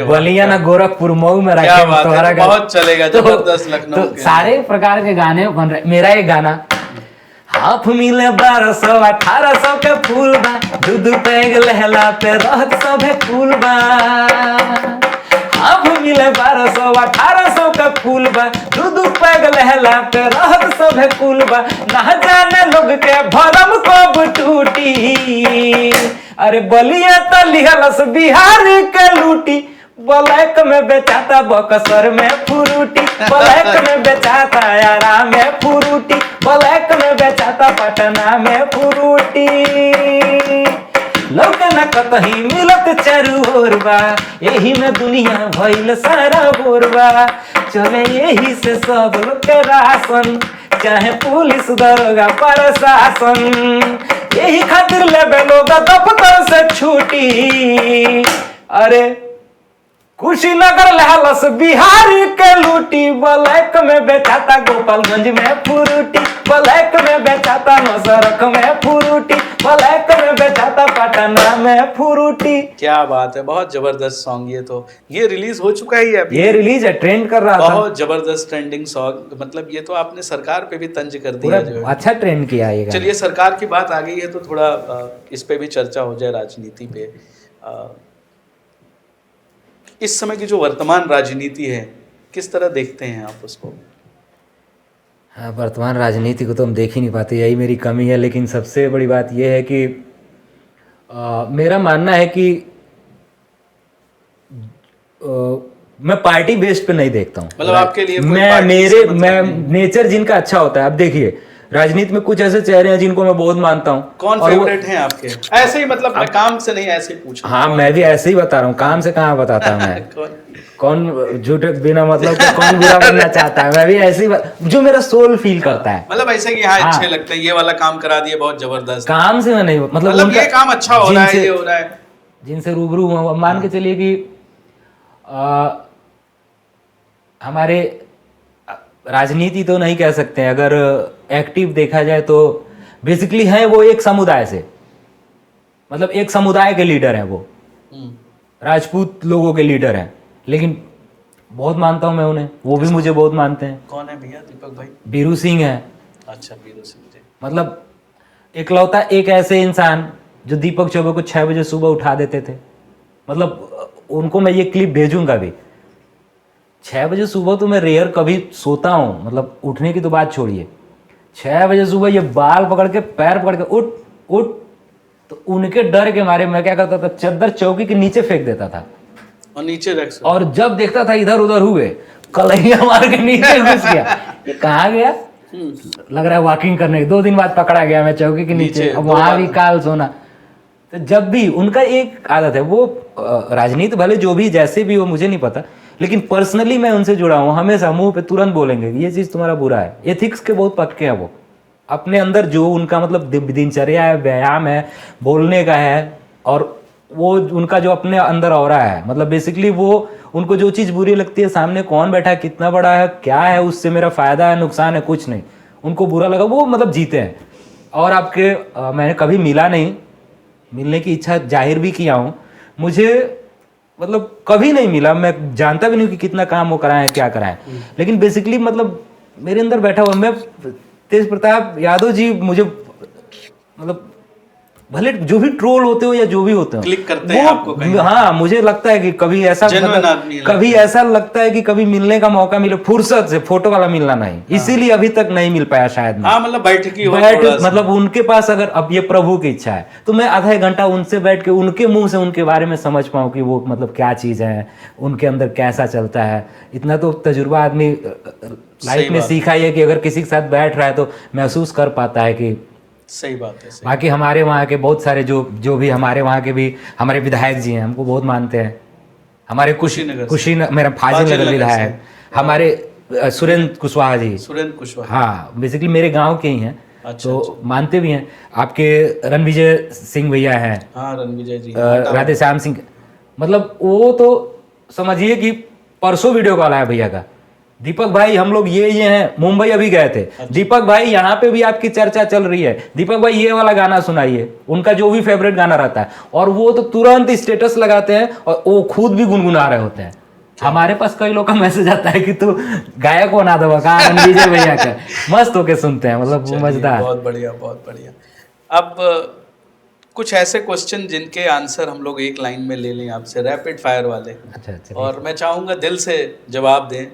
बलिया ना गोरखपुर मऊ में रखेम, तोहरा का बहुत चलेगा। जबरदस्त लखनऊ के सारे प्रकार के गाने बन रहे। मेरा एक गाना हाफ मिले 1200 1800 के फूल बा, दूध पैग लहला पे रहत सभे फूल बा। हाफ मिले 1200 1800 के फूल बा, दूध पैग लहला पे रहत सभे कुल बा, ना जाने लोग के भरम कब टूटी। अरे बलिया तो लिहलस बिहार के लूटी, ब्लैक में बेचाता बक्सर में फ्रूटी, ब्लैक में बेचाता आरा में फ्रूटी, ब्लैक में बेचाता पटना में फ्रूटी। लोग न कतही मिलत चारू ओर बा, यही में दुनिया भइल सारा बोरबा। चले यही से सब लोग के राशन, चाहे पुलिस दरोगा प्रशासन, यही खातिर लेबे लोग दफ्तर से छुट्टी। अरे कुशीनगर लहलस बिहार के लूटी, ब्लैक में बेचाता गोपालगंज में फ्रूटी, ब्लैक में बेचाता नौसरख में फ्रूटी, ब्लैक में बेचाता पटना में फ्रूटी। क्या बात है, बहुत जबरदस्त सॉन्ग। ये रिलीज हो चुका है ये रिलीज है, ट्रेंड कर रहा था, बहुत जबरदस्त ट्रेंडिंग सॉन्ग। मतलब ये तो आपने सरकार पे भी तंज कर दिया, जो अच्छा ट्रेंड किया ये। चलिए सरकार की बात आ गई है तो थोड़ा इस पे भी चर्चा हो जाए, राजनीति पे। इस समय की जो वर्तमान राजनीति है, किस तरह देखते हैं आप उसको? हाँ, वर्तमान राजनीति को तो हम देख ही नहीं पाते, यही मेरी कमी है। लेकिन सबसे बड़ी बात यह है कि मेरा मानना है कि मैं पार्टी बेस्ड पे नहीं देखता हूँ। मतलब आपके लिए मैं नेचर जिनका अच्छा होता है। अब देखिए राजनीति में कुछ ऐसे चेहरे हैं जिनको मैं बहुत मानता हूँ। कौन फेवरेट हैं आपके? ऐसे ही, मतलब मैं काम से नहीं, ऐसे ही पूछ। हाँ, मैं भी ऐसे ही बता रहा हूँ, काम से कहाँ बताता हूँ मैं। कौन झूठ बिना मतलब के कौन बुरा बनना चाहता है, मैं भी ऐसे ही जो मेरा सोल फील करता है। मतलब ऐसे कि हाँ अच्छे लगते हैं, ये वाला काम करा दिए बहुत जबरदस्त। काम से मैं नहीं, मतलब ये काम अच्छा हो रहा है, ये हो रहा है, जिनसे रूबरू हुआ। मान के चलिए कि हमारे राजनीति तो नहीं कह सकते हैं, अगर एक्टिव देखा जाए तो बेसिकली है वो एक समुदाय से, मतलब एक समुदाय के लीडर हैं वो, राजपूत लोगों के लीडर हैं। लेकिन बहुत मानता हूं मैं उन्हें, वो भी मुझे बहुत मानते हैं। कौन है भैया? दीपक भाई? बीरू सिंह है। अच्छा, बीरू सिंह जी। मतलब इकलौता एक ऐसे इंसान जो दीपक चौबे को 6 बजे सुबह उठा देते थे। मतलब उनको मैं ये क्लिप भेजूंगा भी। 6 बजे सुबह तो मैं रेयर कभी सोता हूँ, मतलब उठने की तो बात छोड़िए। 6 बजे सुबह ये बाल पकड़ के पैर पकड़ के उठ उठ, तो उनके डर के मारे मैं क्या करता था, चद्दर चौकी के नीचे फेंक देता था और नीचे रख, और जब देखता था इधर उधर हुए, कलैया मार के नीचे घुस गया। ये कहाँ गया? लग रहा है वॉकिंग करने। 2 दिन बाद पकड़ा गया मैं चौकी के नीचे। अब वहां भी काल सोना। तो जब भी उनका एक आदत है, वो राजनीति भले जो भी जैसे भी हो मुझे नहीं पता, लेकिन पर्सनली मैं उनसे जुड़ा हूँ। हमेशा मुंह पे तुरंत बोलेंगे ये चीज तुम्हारा बुरा है। एथिक्स के बहुत पक्के हैं वो। अपने अंदर जो उनका मतलब दिनचर्या है, व्यायाम है, बोलने का है, और वो उनका जो अपने अंदर हो रहा है, मतलब बेसिकली वो उनको जो चीज़ बुरी लगती है, सामने कौन बैठा है, कितना बड़ा है, क्या है, उससे मेरा फायदा है नुकसान है, कुछ नहीं। उनको बुरा लगा वो मतलब जीते हैं। और आपके मैंने कभी मिला नहीं, मिलने की इच्छा जाहिर भी किया हूँ, मुझे मतलब कभी नहीं मिला। मैं जानता भी नहीं कि कितना काम वो कराएं, क्या कराएं, लेकिन बेसिकली मतलब मेरे अंदर बैठा हुआ मैं तेज प्रताप यादव जी, मुझे मतलब भले जो भी ट्रोल होते हो या जो भी होते हो, क्लिक करते हैं आपको कहीं। हाँ, मुझे लगता है कि कभी ऐसा कभी ऐसा लगता है कि कभी मिलने का मौका मिले, फुर्सत से, फोटो वाला मिलना नहीं, इसीलिए अभी तक नहीं मिल पाया शायद। हाँ, मतलब बैठकी मतलब उनके पास अगर अब ये प्रभु की इच्छा है तो मैं आधा एक घंटा उनसे बैठ के उनके मुंह से उनके बारे में समझ पाऊँ कि वो मतलब क्या चीज़ है, उनके अंदर कैसा चलता है। इतना तो तजुर्बा आदमी लाइफ में सीखा ही है कि अगर किसी के साथ बैठ रहा है तो महसूस कर पाता है कि सही बात है। बाकी हमारे वहाँ के बहुत सारे जो भी हमारे वहाँ के भी हमारे विधायक जी हैं, हमको बहुत मानते हैं। हमारे कुशीनगर मेरा फाजिल नगर विधायक, हमारे सुरेंद्र कुशवाहा जी, हाँ बेसिकली मेरे गांव के ही हैं। तो मानते भी हैं। आपके रणविजय सिंह भैया हैं, हाँ रणविजय जी, राधे श्याम सिंह, मतलब वो तो समझिए कि परसों वीडियो कॉल आया भैया का, दीपक भाई हम लोग ये हैं, मुंबई अभी गए थे। अच्छा। दीपक भाई यहाँ पे भी आपकी चर्चा चल रही है, दीपक भाई ये वाला गाना सुनाइए, उनका जो भी फेवरेट गाना रहता है, और वो तो तुरंत स्टेटस लगाते हैं और वो खुद भी गुनगुना रहे होते हैं। हमारे पास कई लोग का मैसेज आता है कि तू गायक बना दो, रणविजय भैया का, मस्त होके सुनते हैं, मतलब मजेदार। बहुत बढ़िया, बहुत बढ़िया। अब कुछ ऐसे क्वेश्चन जिनके आंसर हम लोग एक लाइन में ले लें आपसे, रैपिड फायर वाले। अच्छा। और मैं चाहूंगा दिल से जवाब दें,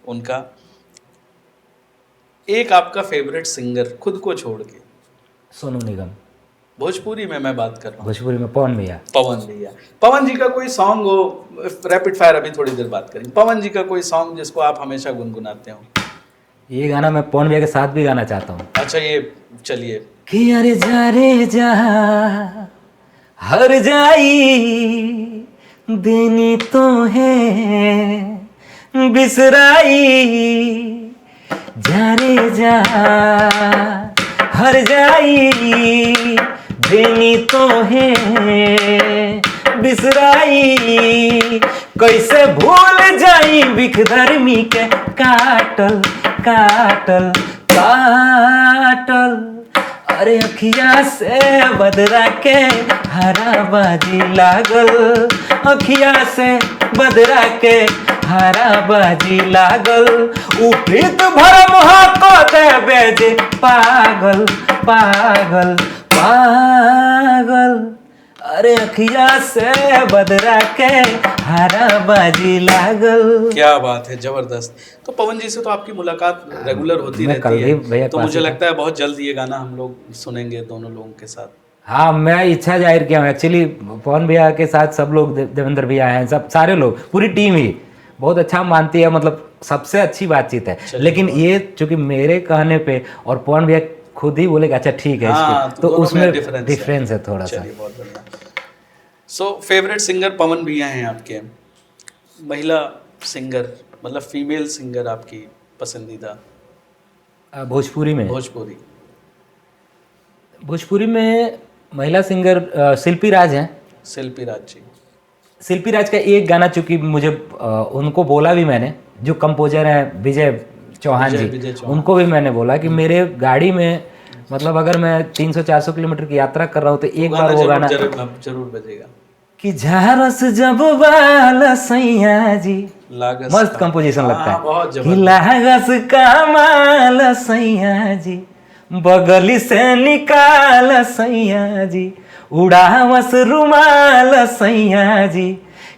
उनका। एक आपका फेवरेट सिंगर खुद को छोड़ के। सोनू निगम। भोजपुरी में मैं बात कर रहा हूँ। भोजपुरी में पवन भैया। पवन भैया, पवन जी का कोई सॉन्ग हो, रैपिड फायर अभी थोड़ी देर बात करेंगे। पवन जी का कोई सॉन्ग जिसको आप हमेशा गुनगुनाते हो। ये गाना मैं पवन भैया के साथ भी गाना चाहता हूँ। अच्छा, ये चलिए। कि अरे जा रे जा हर जाई देनी तो है बिसराई, जा रे जा हर जाई देनी तो है बिसराई, कैसे भूल जाई बिखधर्मी के काटल काटल काटल, अरे अखिया से बदरा के हरा बाजी लागल, अखिया से बदरा के हरा बाजी लागल, उठित भरम को देवे जे पागल पागल पागल, अरे अखिया से बदरा के हरा बाजी लागल। क्या बात है, जबरदस्त। तो पवन जी से तो आपकी मुलाकात रेगुलर होती रहती है, तो मुझे लगता है बहुत जल्द ये गाना हम लोग सुनेंगे दोनों लोगों के साथ। हाँ, मैं इच्छा जाहिर किया हूँ। एक्चुअली पवन भैया के साथ सब लोग, देवेंद्र भैया हैं, सब सारे लोग, पूरी टीम ही बहुत अच्छा मानती है, मतलब सबसे अच्छी बातचीत है। लेकिन ये चूंकि मेरे कहने पे और पवन भैया खुद ही बोले अच्छा ठीक है, हाँ, तो उसमें डिफरेंस है थोड़ा सा। बहुत बढ़िया। सो फेवरेट सिंगर पवन भैया हैं आपके। महिला सिंगर, मतलब फीमेल सिंगर आपकी पसंदीदा? भोजपुरी में भोजपुरी में महिला सिंगर शिल्पी राज हैं। शिल्पी राज जी। शिल्पी राज का एक गाना, चूंकि मुझे उनको बोला भी मैंने, जो कंपोजर हैं विजय चौहान जी, उनको भी मैंने बोला कि मेरे गाड़ी में, मतलब अगर मैं 300-400 किलोमीटर की यात्रा कर रहा हूँ तो एक बार वो गाना जरूर बजेगा कि झारस जब बाल सैया जी, मस्त कंपोजिशन लगता है कि लागस का माल सैया जी, बगली से निकाल सैया जी, उड़ावस रुमाल सैया जी,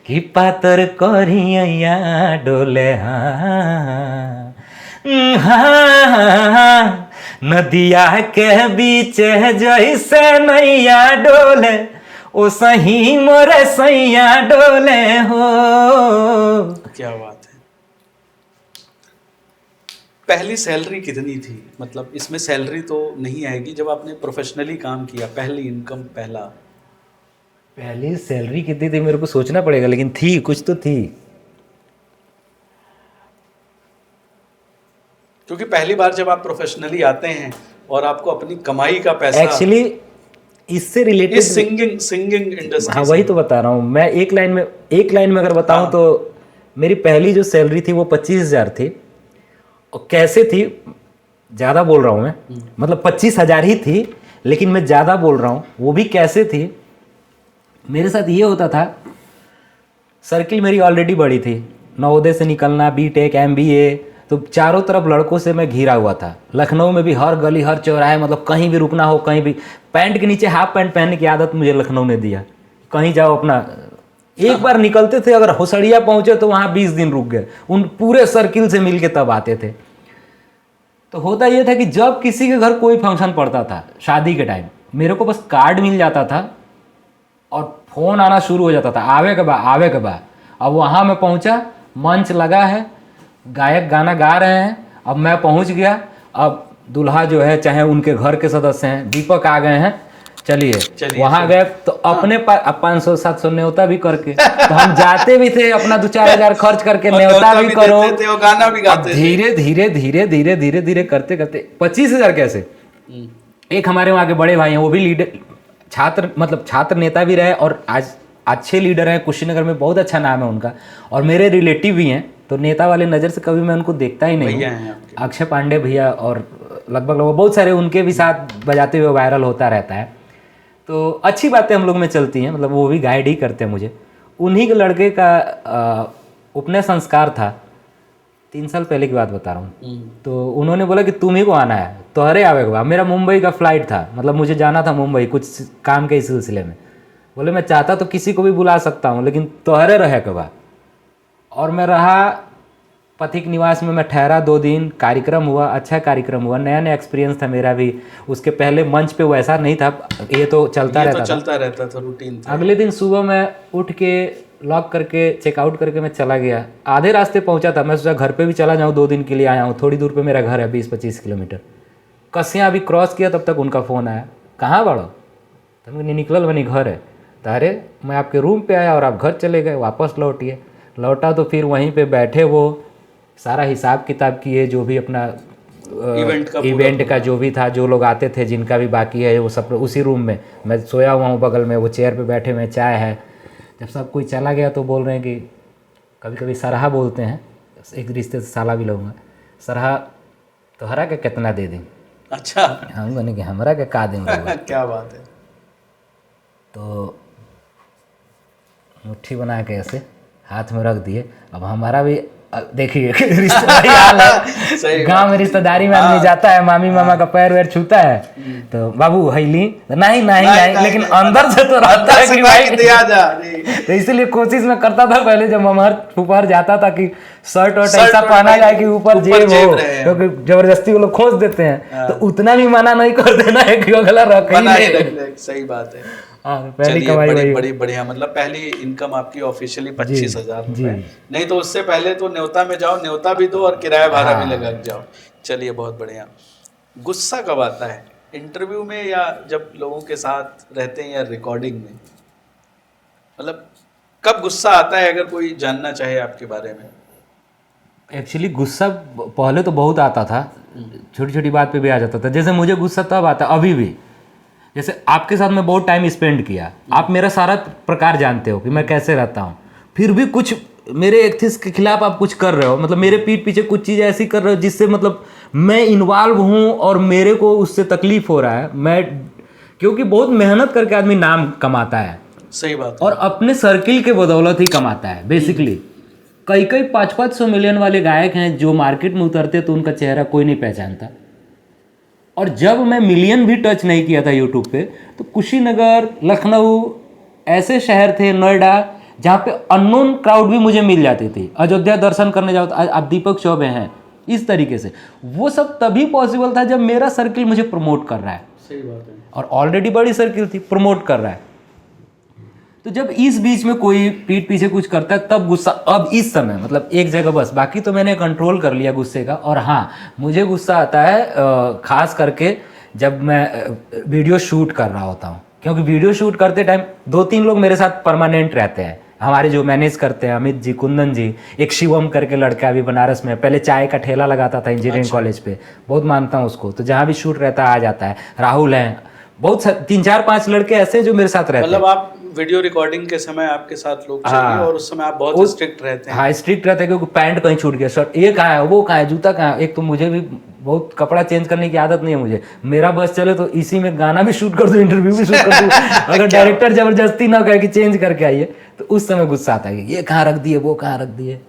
कि पातर करिया डोले हाँ हाँ, नदिया के बीच जैसे नैया डोले ओ सही मोरे सैया डोले हो। क्या बात है। पहली सैलरी कितनी थी? मतलब इसमें सैलरी तो नहीं आएगी, जब आपने प्रोफेशनली काम किया, पहली इनकम, पहली सैलरी कितनी थी मेरे को सोचना पड़ेगा, लेकिन थी, कुछ तो थी। क्योंकि पहली बार जब आप प्रोफेशनली आते हैं और आपको अपनी कमाई का पैसा, एक्चुअली इससे रिलेटेड सिंगिंग इंडस्ट्री, हाँ वही तो बता रहा हूँ मैं। एक लाइन में अगर बताऊं तो मेरी पहली जो सैलरी थी वो 25,000 थी। और कैसे थी, ज़्यादा बोल रहा हूँ मैं, मतलब 25,000 ही थी, लेकिन मैं ज़्यादा बोल रहा हूँ। वो भी कैसे थी, मेरे साथ ये होता था, सर्किल मेरी ऑलरेडी बड़ी थी, नवोदय से निकलना, बीटेक, MBA, तो चारों तरफ लड़कों से मैं घिरा हुआ था। लखनऊ में भी हर गली हर चौराहे, मतलब कहीं भी रुकना हो, कहीं भी पैंट के नीचे हाफ पैंट पहनने की आदत मुझे लखनऊ ने दिया। कहीं जाओ अपना, एक बार निकलते थे अगर होसड़िया पहुंचे तो वहाँ 20 दिन रुक गए, उन पूरे सर्किल से मिल के तब आते थे। तो होता ये था कि जब किसी के घर कोई फंक्शन पड़ता था, शादी के टाइम, मेरे को बस कार्ड मिल जाता था और फ़ोन आना शुरू हो जाता था, आवे के बाद। अब वहाँ मैं पहुँचा, मंच लगा है, गायक गाना गा रहे हैं, अब मैं पहुंच गया। अब दूल्हा जो है, चाहे उनके घर के सदस्य हैं, दीपक आ गए हैं, चलिए वहां गए तो अपने पास 500-700 न्योता भी करके, तो हम जाते भी थे अपना 2-4 हज़ार खर्च करके, न्योता भी करो, गाना भी गाते, धीरे करते 25,000 कैसे। एक हमारे वहाँ के बड़े भाई हैं, वो भी लीडर, छात्र नेता भी रहे और आज अच्छे लीडर हैं, कुशीनगर में बहुत अच्छा नाम है उनका, और मेरे रिलेटिव भी हैं। तो नेता वाले नज़र से कभी मैं उनको देखता ही नहीं हूँ। अक्षय पांडे भैया और लगभग बहुत सारे उनके भी साथ बजाते हुए वायरल होता रहता है। तो अच्छी बातें हम लोग में चलती हैं, मतलब वो भी गाइड ही करते हैं मुझे। उन्हीं के लड़के का उपनयन संस्कार था, 3 साल पहले की बात बता रहा हूँ। तो उन्होंने बोला कि तुम ही को आना है, तो अरे आवे के बाद मेरा मुंबई का फ्लाइट था, मतलब मुझे जाना था मुंबई कुछ काम के सिलसिले में। बोले मैं चाहता तो किसी को भी बुला सकता हूँ, लेकिन तोहरे रहे के बाद। और मैं रहा पथिक निवास में मैं ठहरा 2 दिन, कार्यक्रम हुआ, अच्छा कार्यक्रम हुआ, नया नया एक्सपीरियंस था मेरा भी। उसके पहले मंच पे वैसा नहीं था, ये तो चलता रहता था रूटीन था। अगले दिन सुबह मैं उठ के लॉक करके चेकआउट करके मैं चला गया। आधे रास्ते पहुंचा था, मैं सोचा घर पे भी चला जाऊँ, 2 दिन के लिए आया हूँ, थोड़ी दूर पे मेरा घर है, 20-25 किलोमीटर। कसियाँ अभी क्रॉस किया तब तक उनका फ़ोन आया, कहाँ बड़ो? तब मैंने निकलल बनी घर है। तो अरे मैं आपके रूम पे आया और आप घर चले गए, वापस लौटिए। लौटा तो फिर वहीं पे बैठे वो सारा हिसाब किताब किए, जो भी अपना इवेंट का जो भी था, जो लोग आते थे, जिनका भी बाकी है, वो सब उसी रूम में मैं सोया हुआ हूँ, बगल में वो चेयर पे बैठे हुए, चाय है। जब सब कोई चला गया तो बोल रहे हैं कि कभी कभी सरहा बोलते हैं, एक रिश्ते से साला भी लगूंगा, सरहा तोहरा के कितना दे दें? अच्छा, हम बने कि हमरा के का दें? क्या बात है। तो मुट्ठी बना के ऐसे हाथ में रख दिए। अब हमारा भी देखिए रिश्तेदारी हाल है, गाँव में रिश्तेदारी में आदमी जाता है, मामी मामा का पैर वैर छूता है, तो बाबू हैली नहीं, लेकिन अंदर से तो रहता है कि भाई दिया जा। तो इसीलिए कोशिश मैं करता था पहले, जब ममहर फुफहर जाता था, कि शर्ट वर्ट ऐसा पहना जाए कि ऊपर जेब हो, क्योंकि जबरदस्ती वो लोग खोज देते हैं। तो उतना भी मना नहीं कर देना है कि अगला रख ही नहीं। सही बात है। पहली कमाई बड़ी बढ़िया, मतलब पहली इनकम आपकी ऑफिशियली 25,000 रुपए, नहीं तो उससे पहले तो न्योता में जाओ, न्योता भी दो और किराया भाड़ा भी लगा जाओ। चलिए बहुत बढ़िया। गुस्सा कब आता है, इंटरव्यू में या जब लोगों के साथ रहते हैं या रिकॉर्डिंग में? मतलब कब गुस्सा आता है, अगर कोई जानना चाहे आपके बारे में? एक्चुअली गुस्सा पहले तो बहुत आता था, छोटी छोटी बात पे भी आ जाता था। जैसे मुझे गुस्सा तब आता, अभी भी, जैसे आपके साथ मैं बहुत टाइम स्पेंड किया, आप मेरा सारा प्रकार जानते हो कि मैं कैसे रहता हूँ, फिर भी कुछ मेरे एथिक्स के खिलाफ आप कुछ कर रहे हो, मतलब मेरे पीठ पीछे कुछ चीज़ें ऐसी कर रहे हो जिससे मतलब मैं इन्वॉल्व हूँ और मेरे को उससे तकलीफ हो रहा है। मैं, क्योंकि बहुत मेहनत करके आदमी नाम कमाता है, सही बात है, और अपने सर्किल के बदौलत ही कमाता है बेसिकली। कई 500 मिलियन वाले गायक हैं जो मार्केट में उतरते तो उनका चेहरा कोई नहीं पहचानता। और जब मैं मिलियन भी टच नहीं किया था यूट्यूब पे, तो कुशीनगर, लखनऊ ऐसे शहर थे, नोएडा, जहाँ पे अननोन क्राउड भी मुझे मिल जाती थी। अयोध्या दर्शन करने जाओ तो आप दीपक चौबे हैं, इस तरीके से। वो सब तभी पॉसिबल था जब मेरा सर्किल मुझे प्रमोट कर रहा है। सही बात है। और ऑलरेडी बड़ी सर्किल थी, प्रमोट कर रहा है। तो जब इस बीच में कोई पीठ पीछे कुछ करता है तब गुस्सा, अब इस समय मतलब एक जगह बस, बाकी तो मैंने कंट्रोल कर लिया गुस्से का। और हाँ, मुझे गुस्सा आता है खास करके जब मैं वीडियो शूट कर रहा होता हूँ, क्योंकि वीडियो शूट करते टाइम 2-3 लोग मेरे साथ परमानेंट रहते हैं, हमारे जो मैनेज करते हैं, अमित जी, कुंदन जी, एक शिवम करके लड़का अभी बनारस में, पहले चाय का ठेला लगाता था इंजीनियरिंग कॉलेज पे, बहुत मानता हूँ उसको, तो जहाँ भी शूट रहता है आ जाता है। राहुल हैं, बहुत 3-4-5 लड़के ऐसे जो मेरे साथ रहते हैं। मतलब आप वीडियो रिकॉर्डिंग के समय आपके साथ लोग चाहिए, और उस समय आप बहुत स्ट्रिक्ट रहते हैं। हाँ, स्ट्रिक्ट रहते हैं, क्योंकि पैंट कहीं छूट गया, शर्ट ये कहाँ है, वो कहाँ है, जूता कहाँ है। एक तो मुझे भी बहुत कपड़ा चेंज करने की आदत नहीं है मुझे, मेरा बस चले तो इसी में गाना भी शूट कर दूँ, इंटरव्यू भी शूट कर दूँ। अगर डायरेक्टर जबरदस्ती ना कहे कि चेंज करके आइए, तो उस समय गुस्सा आता है कि ये कहाँ रख दिए, वो कहाँ रख दिए।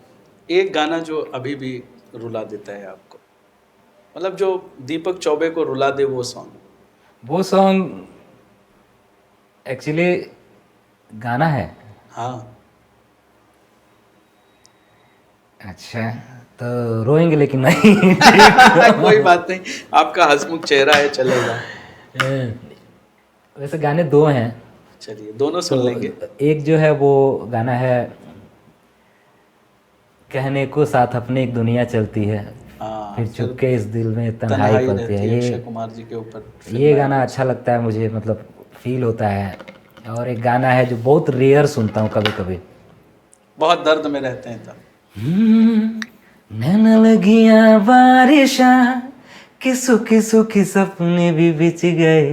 एक गाना जो अभी भी रुला देता है आपको, मतलब जो दीपक चौबे को रुला दे, वो सॉन्ग एक्चुअली गाना है। हाँ, अच्छा, तो रोएंगे लेकिन नहीं। कोई बात नहीं, आपका हंसमुख चेहरा है, चलेगा। वैसे गाने 2 हैं, चलिए दोनों सुन लेंगे। एक जो है वो गाना है कहने को साथ अपने एक दुनिया चलती है, फिर चुपके इस दिल में तन्हाई पलती है, ये कुमार जी के ऊपर। ये गाना अच्छा लगता है मुझे, मतलब फील होता है। और एक गाना है जो बहुत रेयर सुनता हूँ कभी कभी, बहुत दर्द में रहते हैं तब। नैना लगियां बारिशा कि सुखी सुखी सपने भी बिछ गए,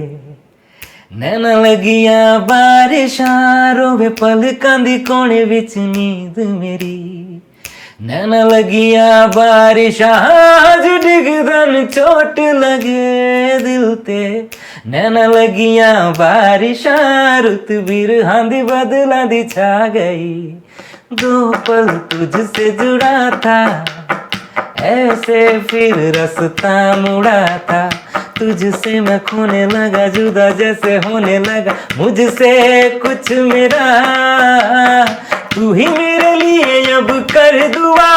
नैना लगियां बारिशा रोवे पलकां दी कोने विच नींद मेरी, नैना लगियां बारिशा जो डिगदन चोट लगे दिल ते, नैना लगियां बारिशा रुत बिरहां दी बदलां दी छा गई, 2 पल तुझसे जुड़ा था ऐसे फिर रास्ता मुड़ा था, तुझसे मैं खोने लगा जुदा जैसे होने लगा मुझसे कुछ मेरा, तू ही मेरे लिए अब कर दुआ,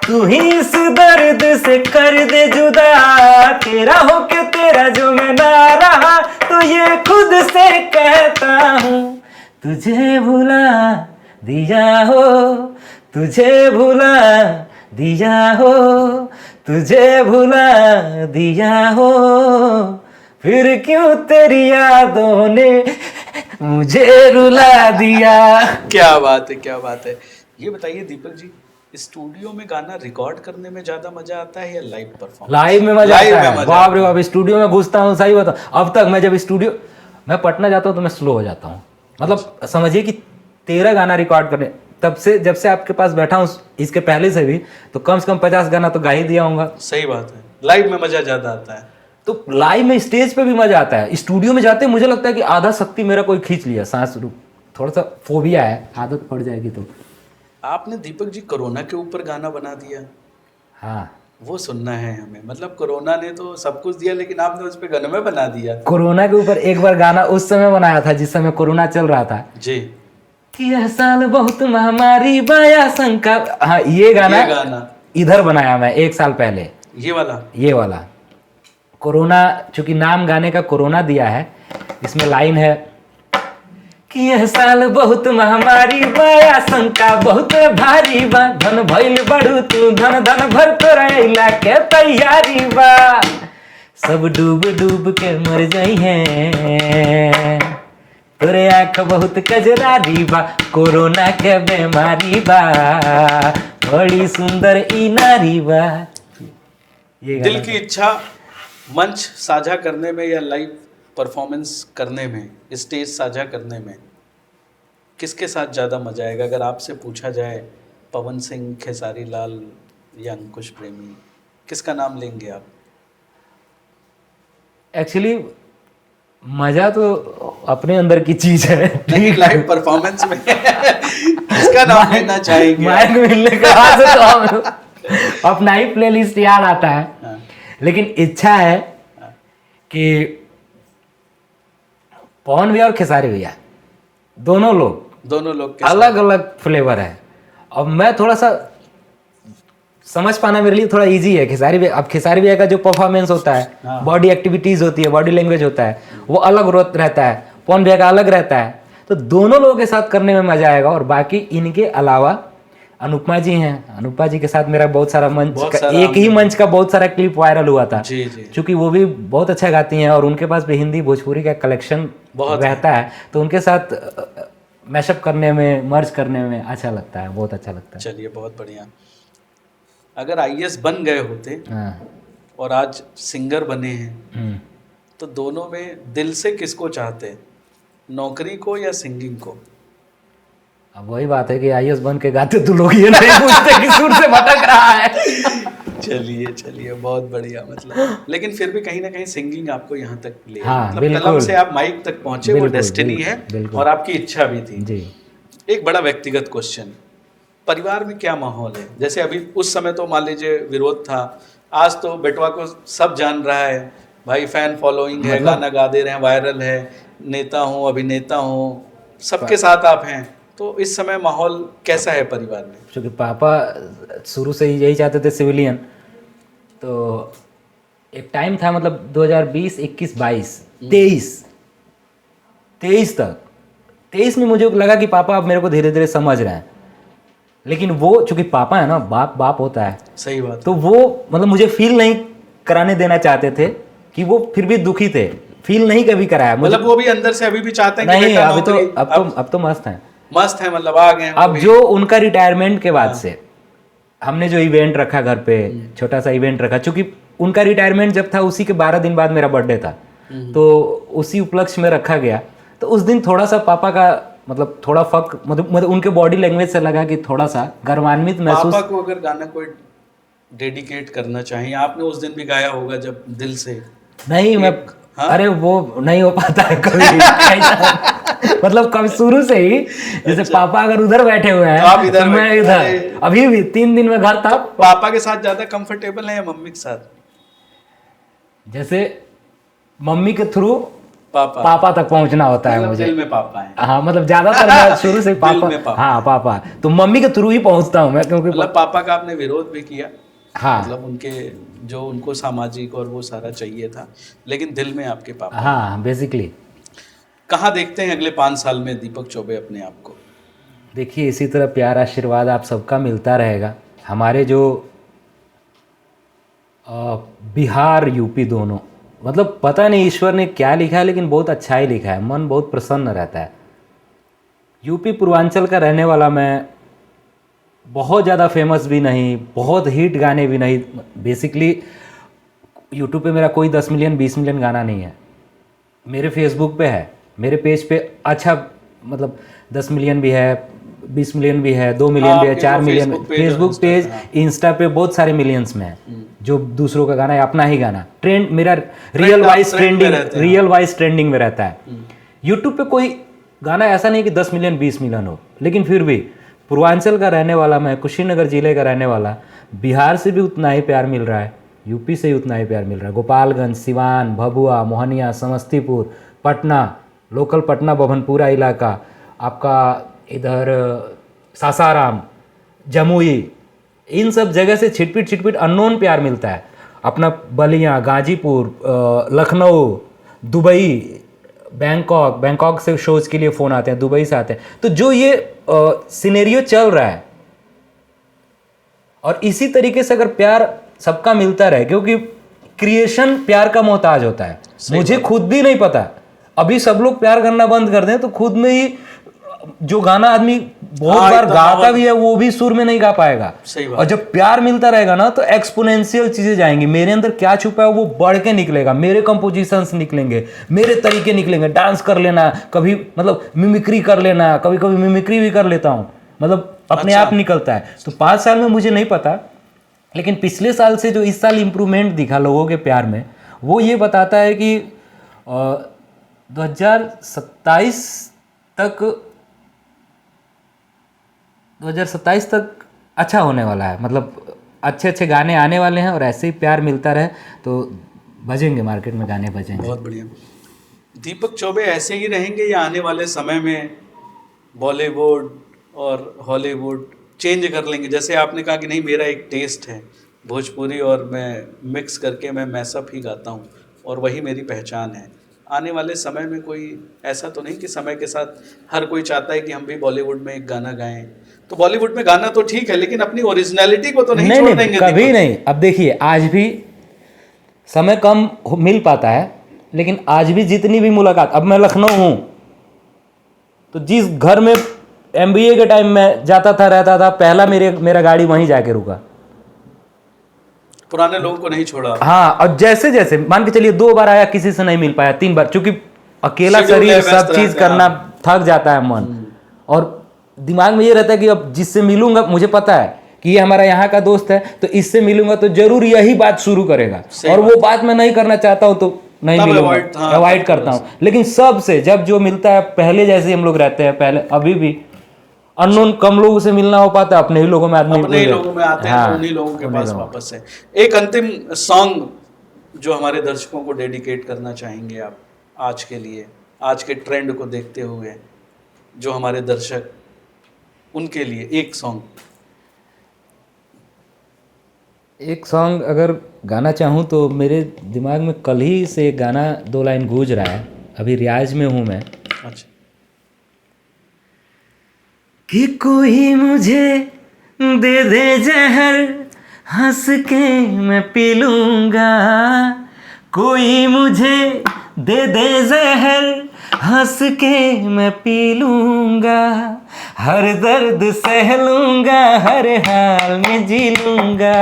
तू ही इस दर्द से कर दे जुदा, तेरा हो के तेरा जो मैं ना रहा, तो ये खुद से कहता हूँ। तुझे भुला दिया हो, तुझे भुला दिया हो, तुझे भुला दिया हो, फिर क्यों तेरी यादों ने मुझे रुला दिया। क्या बात है, क्या बात है। ये बताइए दीपक जी, स्टूडियो में गाना रिकॉर्ड करने में ज्यादा मजा आता है या लाइव परफॉर्मेंस? लाइव में मजा आता है, बाप रे बाप। स्टूडियो में घुसता हूँ, सही बताऊं, अब तक मैं जब स्टूडियो, मैं पटना जाता हूँ तो मैं स्लो हो जाता हूँ। मतलब समझिए कि 13 गाना रिकॉर्ड करने, तब से जब से आपके पास बैठा हूँ, इसके पहले से भी तो कम से कम 50 गाना तो गा ही दिया हूँगा। सही बात है, लाइव में मजा ज्यादा आता है। तो लाइव में स्टेज पे भी मजा आता है, स्टूडियो में जाते मुझे लगता है कि आधा शक्ति मेरा कोई खींच लिया, सांस रुक, थोड़ा सा फोबिया है, आदत पड़ जाएगी तो। आपने दीपक जी कोरोना के ऊपर गाना बना दिया। हाँ, वो सुनना है हमें। मतलब कोरोना ने तो सब कुछ दिया, लेकिन आपने उस पर गाना में बना दिया। कोरोना के ऊपर एक बार गाना उस समय बनाया था जिस समय कोरोना चल रहा था जी, कि यह साल बहुत महामारी बाया शंका। हाँ, ये गाना इधर बनाया मैं 1 साल पहले। ये वाला कोरोना, चूंकि नाम गाने का कोरोना दिया है, इसमें लाइन है कि यह साल बहुत महामारी बाया शंका बहुत भारी बा, धन भइल बड़ू तू धन धन भर तोरा के तैयारी बा, सब डूब डूब के मर जाई है, तोरे आँख बहुत कजरारी बा, कोरोना के बीमारी बा, बड़ी सुंदर ई नारी बा। ये दिल की इच्छा मंच साझा करने में या लाइव परफॉर्मेंस करने में, स्टेज साझा करने में किसके साथ ज़्यादा मजा आएगा? अगर आपसे पूछा जाए पवन सिंह, खेसारी लाल या अंकुश प्रेमी, किसका नाम लेंगे आप? एक्चुअली मजा तो अपने अंदर की चीज है, नहीं, लाइव परफॉर्मेंस में किसका नाम लेना चाहेंगे? माइक मिलने के बाद तो हम अपना ही प्लेलिस्ट याद आता है। हाँ। लेकिन इच्छा है कि पवन भैया और खेसारी भैया दोनों लोग अलग अलग फ्लेवर है। अब मैं थोड़ा सा समझ पाना मेरे लिए थोड़ा इजी है। खेसारी भैया का जो परफॉर्मेंस होता है, बॉडी एक्टिविटीज होती है, बॉडी लैंग्वेज होता है, वो अलग रहता है, पवन भैया का अलग रहता है। तो दोनों लोगों के साथ करने में मजा आएगा। और बाकी इनके अलावा अनुपमा जी हैं, अनुपमा जी के साथ मेरा बहुत सारा एक ही मंच का बहुत सारा क्लिप वायरल हुआ था। क्योंकि वो भी बहुत अच्छा गाती हैं और उनके पास भी हिंदी भोजपुरी का कलेक्शन रहता है, तो उनके साथ मैशअप करने में, मर्ज करने में अच्छा लगता है, बहुत अच्छा लगता है। चलिए, बहुत बढ़िया। अगर आईएएस बन गए होते और आज सिंगर बने हैं, तो दोनों में दिल से किसको चाहते, नौकरी को या सिंगिंग को? अब वही बात है कि आईएएस बन के गाते तो लोग ये नहीं पूछते कि सुर से भटक रहा है। चलिए बहुत बढ़िया। मतलब लेकिन फिर भी कहीं ना कहीं सिंगिंग आपको यहाँ तक ले, हाँ, मतलब कलम से आप माइक तक पहुंचे, वो डेस्टिनी है और आपकी इच्छा भी थी जी। एक बड़ा व्यक्तिगत क्वेश्चन, परिवार में क्या माहौल है? जैसे अभी उस समय तो मान लीजिए विरोध था, आज तो बेटवा को सब जान रहा है भाई, फैन फॉलोइंग है, गाना गा दे रहे हैं, वायरल है, नेता हूँ, अभिनेता हूँ, सबके साथ आप हैं। तो इस समय माहौल कैसा है परिवार में? क्योंकि पापा शुरू से ही यही चाहते थे, सिविलियन। तो एक टाइम था, मतलब 2020, 21, 22, 23 तक। 23 में मुझे लगा कि पापा अब मेरे को धीरे धीरे समझ रहे हैं। लेकिन वो चूंकि पापा है ना, बाप होता है, सही बात, तो वो मतलब मुझे फील नहीं कराने देना चाहते थे कि वो फिर भी दुखी थे, फील नहीं कभी कराया। मतलब वो भी अंदर से अभी भी चाहते हैं नहीं, अब तो मस्त है, मतलब आ गए। अब जो उनका रिटायरमेंट के बाद से हमने जो इवेंट रखा घर पे, छोटा सा इवेंट रखा, क्योंकि उनका रिटायरमेंट जब था उसी के 12 दिन बाद मेरा बर्थडे था, तो उसी उपलक्ष्य में रखा गया। तो उस दिन थोड़ा सा पापा का मतलब थोड़ा मतलब उनके बॉडी लैंग्वेज से लगा कि थोड़ा सा गर्वान्वित महसूस। पापा को अगर गाना कोई डेडिकेट करना चाहिए, आपने उस दिन भी गाया होगा जब दिल से? नहीं, मैं अरे वो नहीं हो पाता है कभी। मतलब कभी शुरू से ही, जैसे पापा अगर उधर बैठे हुए हैं आप इधर, तो मैं इधर। अभी भी 3 दिन में घर था। तो पापा के साथ ज्यादा कंफर्टेबल है या मम्मी के साथ? जैसे मम्मी के थ्रू पापा तक पहुंचना होता है मुझे। दिल में पापा है। हाँ मतलब ज्यादातर मैं शुरू से दिल में पापा। हाँ पापा, तो मम्मी के थ्रू ही पहुंचता हूँ मैं, क्योंकि मतलब पापा का आपने विरोध भी किया, हाँ मतलब उनके जो उनको सामाजिक और वो सारा चाहिए था, लेकिन दिल में आपके पापा। हाँ बेसिकली। कहाँ देखते हैं अगले 5 साल में दीपक चौबे अपने आप को? देखिए इसी तरह प्यार आशीर्वाद आप सबका मिलता रहेगा। हमारे जो बिहार यूपी दोनों, मतलब पता नहीं ईश्वर ने क्या लिखा है, लेकिन बहुत अच्छा ही लिखा है, मन बहुत प्रसन्न रहता है। यूपी पूर्वांचल का रहने वाला मैं, बहुत ज़्यादा फेमस भी नहीं, बहुत हिट गाने भी नहीं। बेसिकली यूट्यूब पे मेरा कोई 10 मिलियन 20 मिलियन गाना नहीं है। मेरे फेसबुक पे है, मेरे पेज पे अच्छा मतलब 10 मिलियन भी है, 20 मिलियन भी है, 2 मिलियन भी है, 4 मिलियन। फेसबुक पेज, इंस्टा पे बहुत सारे मिलियंस में है। जो दूसरों का गाना है, अपना ही गाना ट्रेंड, मेरा रियल वाइज ट्रेंडिंग में रहता है। यूट्यूब पे कोई गाना ऐसा नहीं कि 10 मिलियन 20 मिलियन हो, लेकिन फिर भी पूर्वांचल का रहने वाला मैं, कुशीनगर जिले का रहने वाला, बिहार से भी उतना ही प्यार मिल रहा है, यूपी से ही उतना ही प्यार मिल रहा है। गोपालगंज, सिवान, भभुआ, मोहनिया, समस्तीपुर, पटना, लोकल पटना बभनपुरा इलाका, आपका इधर सासाराम, जमुई, इन सब जगह से छिटपिट अननोन प्यार मिलता है। अपना बलिया, गाजीपुर, लखनऊ, दुबई, बैंकॉक से शोज के लिए फ़ोन आते हैं, दुबई से आते हैं। तो जो ये सिनेरियो चल रहा है, और इसी तरीके से अगर प्यार सबका मिलता रहे, क्योंकि क्रिएशन प्यार का मोहताज होता है। मुझे खुद भी नहीं पता, अभी सब लोग प्यार करना बंद कर दें तो खुद में ही जो गाना आदमी बहुत बार गाता भी है वो भी सुर में नहीं गा पाएगा। और जब प्यार मिलता रहेगा ना तो एक्सपोनेंशियल चीजें जाएंगी। मेरे अंदर क्या छुपा है वो बढ़ के निकलेगा, मेरे कंपोजिशंस निकलेंगे, मेरे तरीके निकलेंगे। डांस कर लेना, कभी मतलब मिमिक्री कर लेना, कभी कभी मिमिक्री भी कर लेता हूँ, मतलब अपने आप निकलता है। तो 5 साल में मुझे नहीं पता, लेकिन पिछले साल से जो इस साल इम्प्रूवमेंट दिखा लोगों के प्यार में, वो ये बताता है कि 2027 तक अच्छा होने वाला है। मतलब अच्छे अच्छे गाने आने वाले हैं, और ऐसे ही प्यार मिलता रहे तो बजेंगे मार्केट में, गाने बजेंगे। बहुत बढ़िया। दीपक चौबे ऐसे ही रहेंगे या आने वाले समय में बॉलीवुड और हॉलीवुड चेंज कर लेंगे? जैसे आपने कहा कि नहीं मेरा एक टेस्ट है भोजपुरी और मैं मिक्स करके मैं मैसअप ही गाता हूँ और वही मेरी पहचान है। आने वाले समय में कोई ऐसा तो नहीं कि समय के साथ हर कोई चाहता है कि हम भी बॉलीवुड में एक गाना गाएं, तो बॉलीवुड में गाना तो ठीक है लेकिन अपनी ओरिजिनलिटी को तो नहीं छोड़ देंगे? कभी नहीं। अब देखिए आज भी समय कम मिल पाता है, लेकिन आज भी जितनी भी मुलाकात, अब मैं लखनऊ हूँ तो जिस घर में MBA के टाइम में जाता था रहता था, पहला मेरा गाड़ी वहीं जाके रुका। पुराने लोगों को नहीं छोड़ा। हाँ, और जैसे जैसे मान के चलिए 2 बार आया, किसी से नहीं मिल पाया, 3 बार, क्योंकि अकेला शरीर सब चीज करना थक जाता है मन, और दिमाग में ये रहता है कि अब जिससे मिलूंगा, मुझे पता है कि ये हमारा यहाँ का दोस्त है, तो इससे मिलूंगा तो जरूर यही बात शुरू करेगा, और वो बात मैं नहीं करना चाहता हूँ तो नहीं मिलूंगा, अवॉइड करता हूँ। लेकिन सबसे जब जो मिलता है, पहले जैसे हम लोग रहते हैं, पहले अभी भी अननोन कम लोगों से मिलना हो पाता है, अपने ही लोगों में आदमी अपने ही लोगों में आते हैं, तो उन्हीं लोगों के पास वापस है। एक अंतिम सॉन्ग जो हमारे दर्शकों को डेडिकेट करना चाहेंगे आप आज के लिए, आज के ट्रेंड को देखते हुए, जो हमारे दर्शक, उनके लिए एक सॉन्ग अगर गाना चाहूँ तो मेरे दिमाग में कल ही से एक गाना 2 लाइन गूंज रहा है, अभी रियाज में हूँ मैं। अच्छा। कि कोई मुझे दे दे जहर, हंस के मैं पी लूँगा, कोई मुझे दे दे जहर, हंस के मैं पी लूँगा, हर दर्द सह लूँगा, हर हाल में जी लूँगा,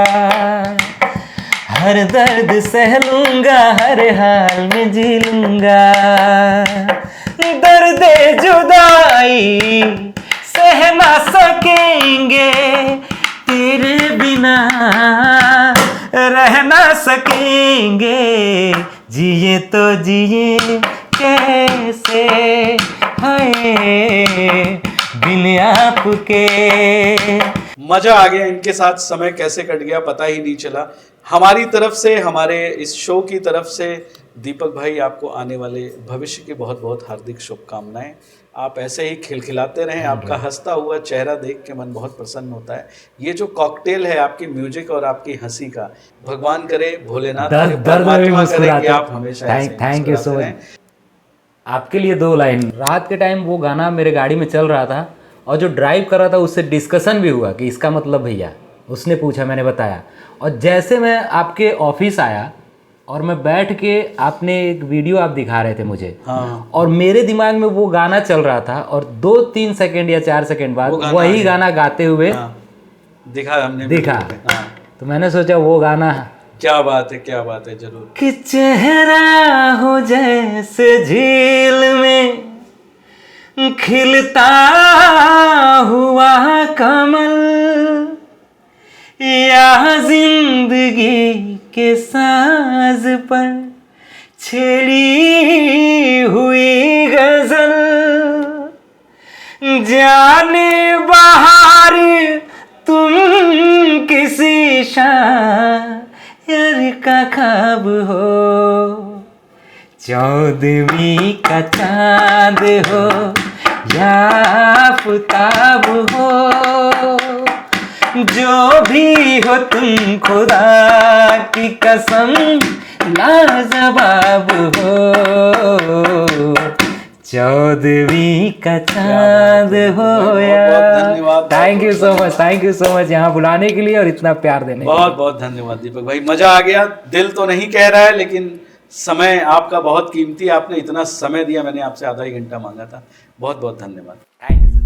हर दर्द सह लूँगा, हर हाल में जी लूँगा, दर्द जुदाई सह ना सकेंगे, तेरे बिना रह ना सकेंगे, जिए तो जिए कैसे, हाय बिन आपके। मजा आ गया इनके साथ, समय कैसे कट गया पता ही नहीं चला। हमारी तरफ से, हमारे इस शो की तरफ से दीपक भाई, आपको आने वाले भविष्य की बहुत बहुत हार्दिक शुभकामनाएं। आप ऐसे ही खिलखिलाते रहें, आपका हंसता हुआ चेहरा देख के मन बहुत प्रसन्न होता है। ये जो कॉकटेल है आपकी म्यूजिक और आपकी हंसी का, भगवान करे, भोलेनाथ करे, परमात्मा करे कि आप हमेशा ऐसे ही थैंक यू सो मुस्कुराते मच। रहें। आपके लिए 2 लाइन। रात के टाइम वो गाना मेरे गाड़ी में चल रहा था और जो ड्राइव कर रहा था उससे डिस्कशन भी हुआ कि इसका मतलब भैया, उसने पूछा, मैंने बताया। और जैसे मैं आपके ऑफिस आया और मैं बैठ के, आपने एक वीडियो आप दिखा रहे थे मुझे, हाँ। और मेरे दिमाग में वो गाना चल रहा था और 2-3 सेकंड या 4 सेकंड बाद वही गाना गाते हुए दिखा हमने दिखा। हाँ। तो मैंने सोचा वो गाना, क्या बात है, क्या बात है, जरूर। कि चेहरा हो जैसे झील में खिलता हुआ कमल, या जिंदगी के साज पर छेड़ी हुई गजल, जाने बाहर तुम किसी शायर का ख्वाब हो, 14वीं का चांद हो या आफताब हो, जो भी हो तुम खुदा की कसम लाजवाब हो, 14वीं का चांद हो या। Thank you so much, thank you so much यहाँ बुलाने के लिए और इतना प्यार देने के लिए। बहुत बहुत धन्यवाद दीपक भाई, मजा आ गया। दिल तो नहीं कह रहा है, लेकिन समय आपका बहुत कीमती, आपने इतना समय दिया, मैंने आपसे आधा ही घंटा मांगा था। बहुत बहुत धन्यवाद। Thank you.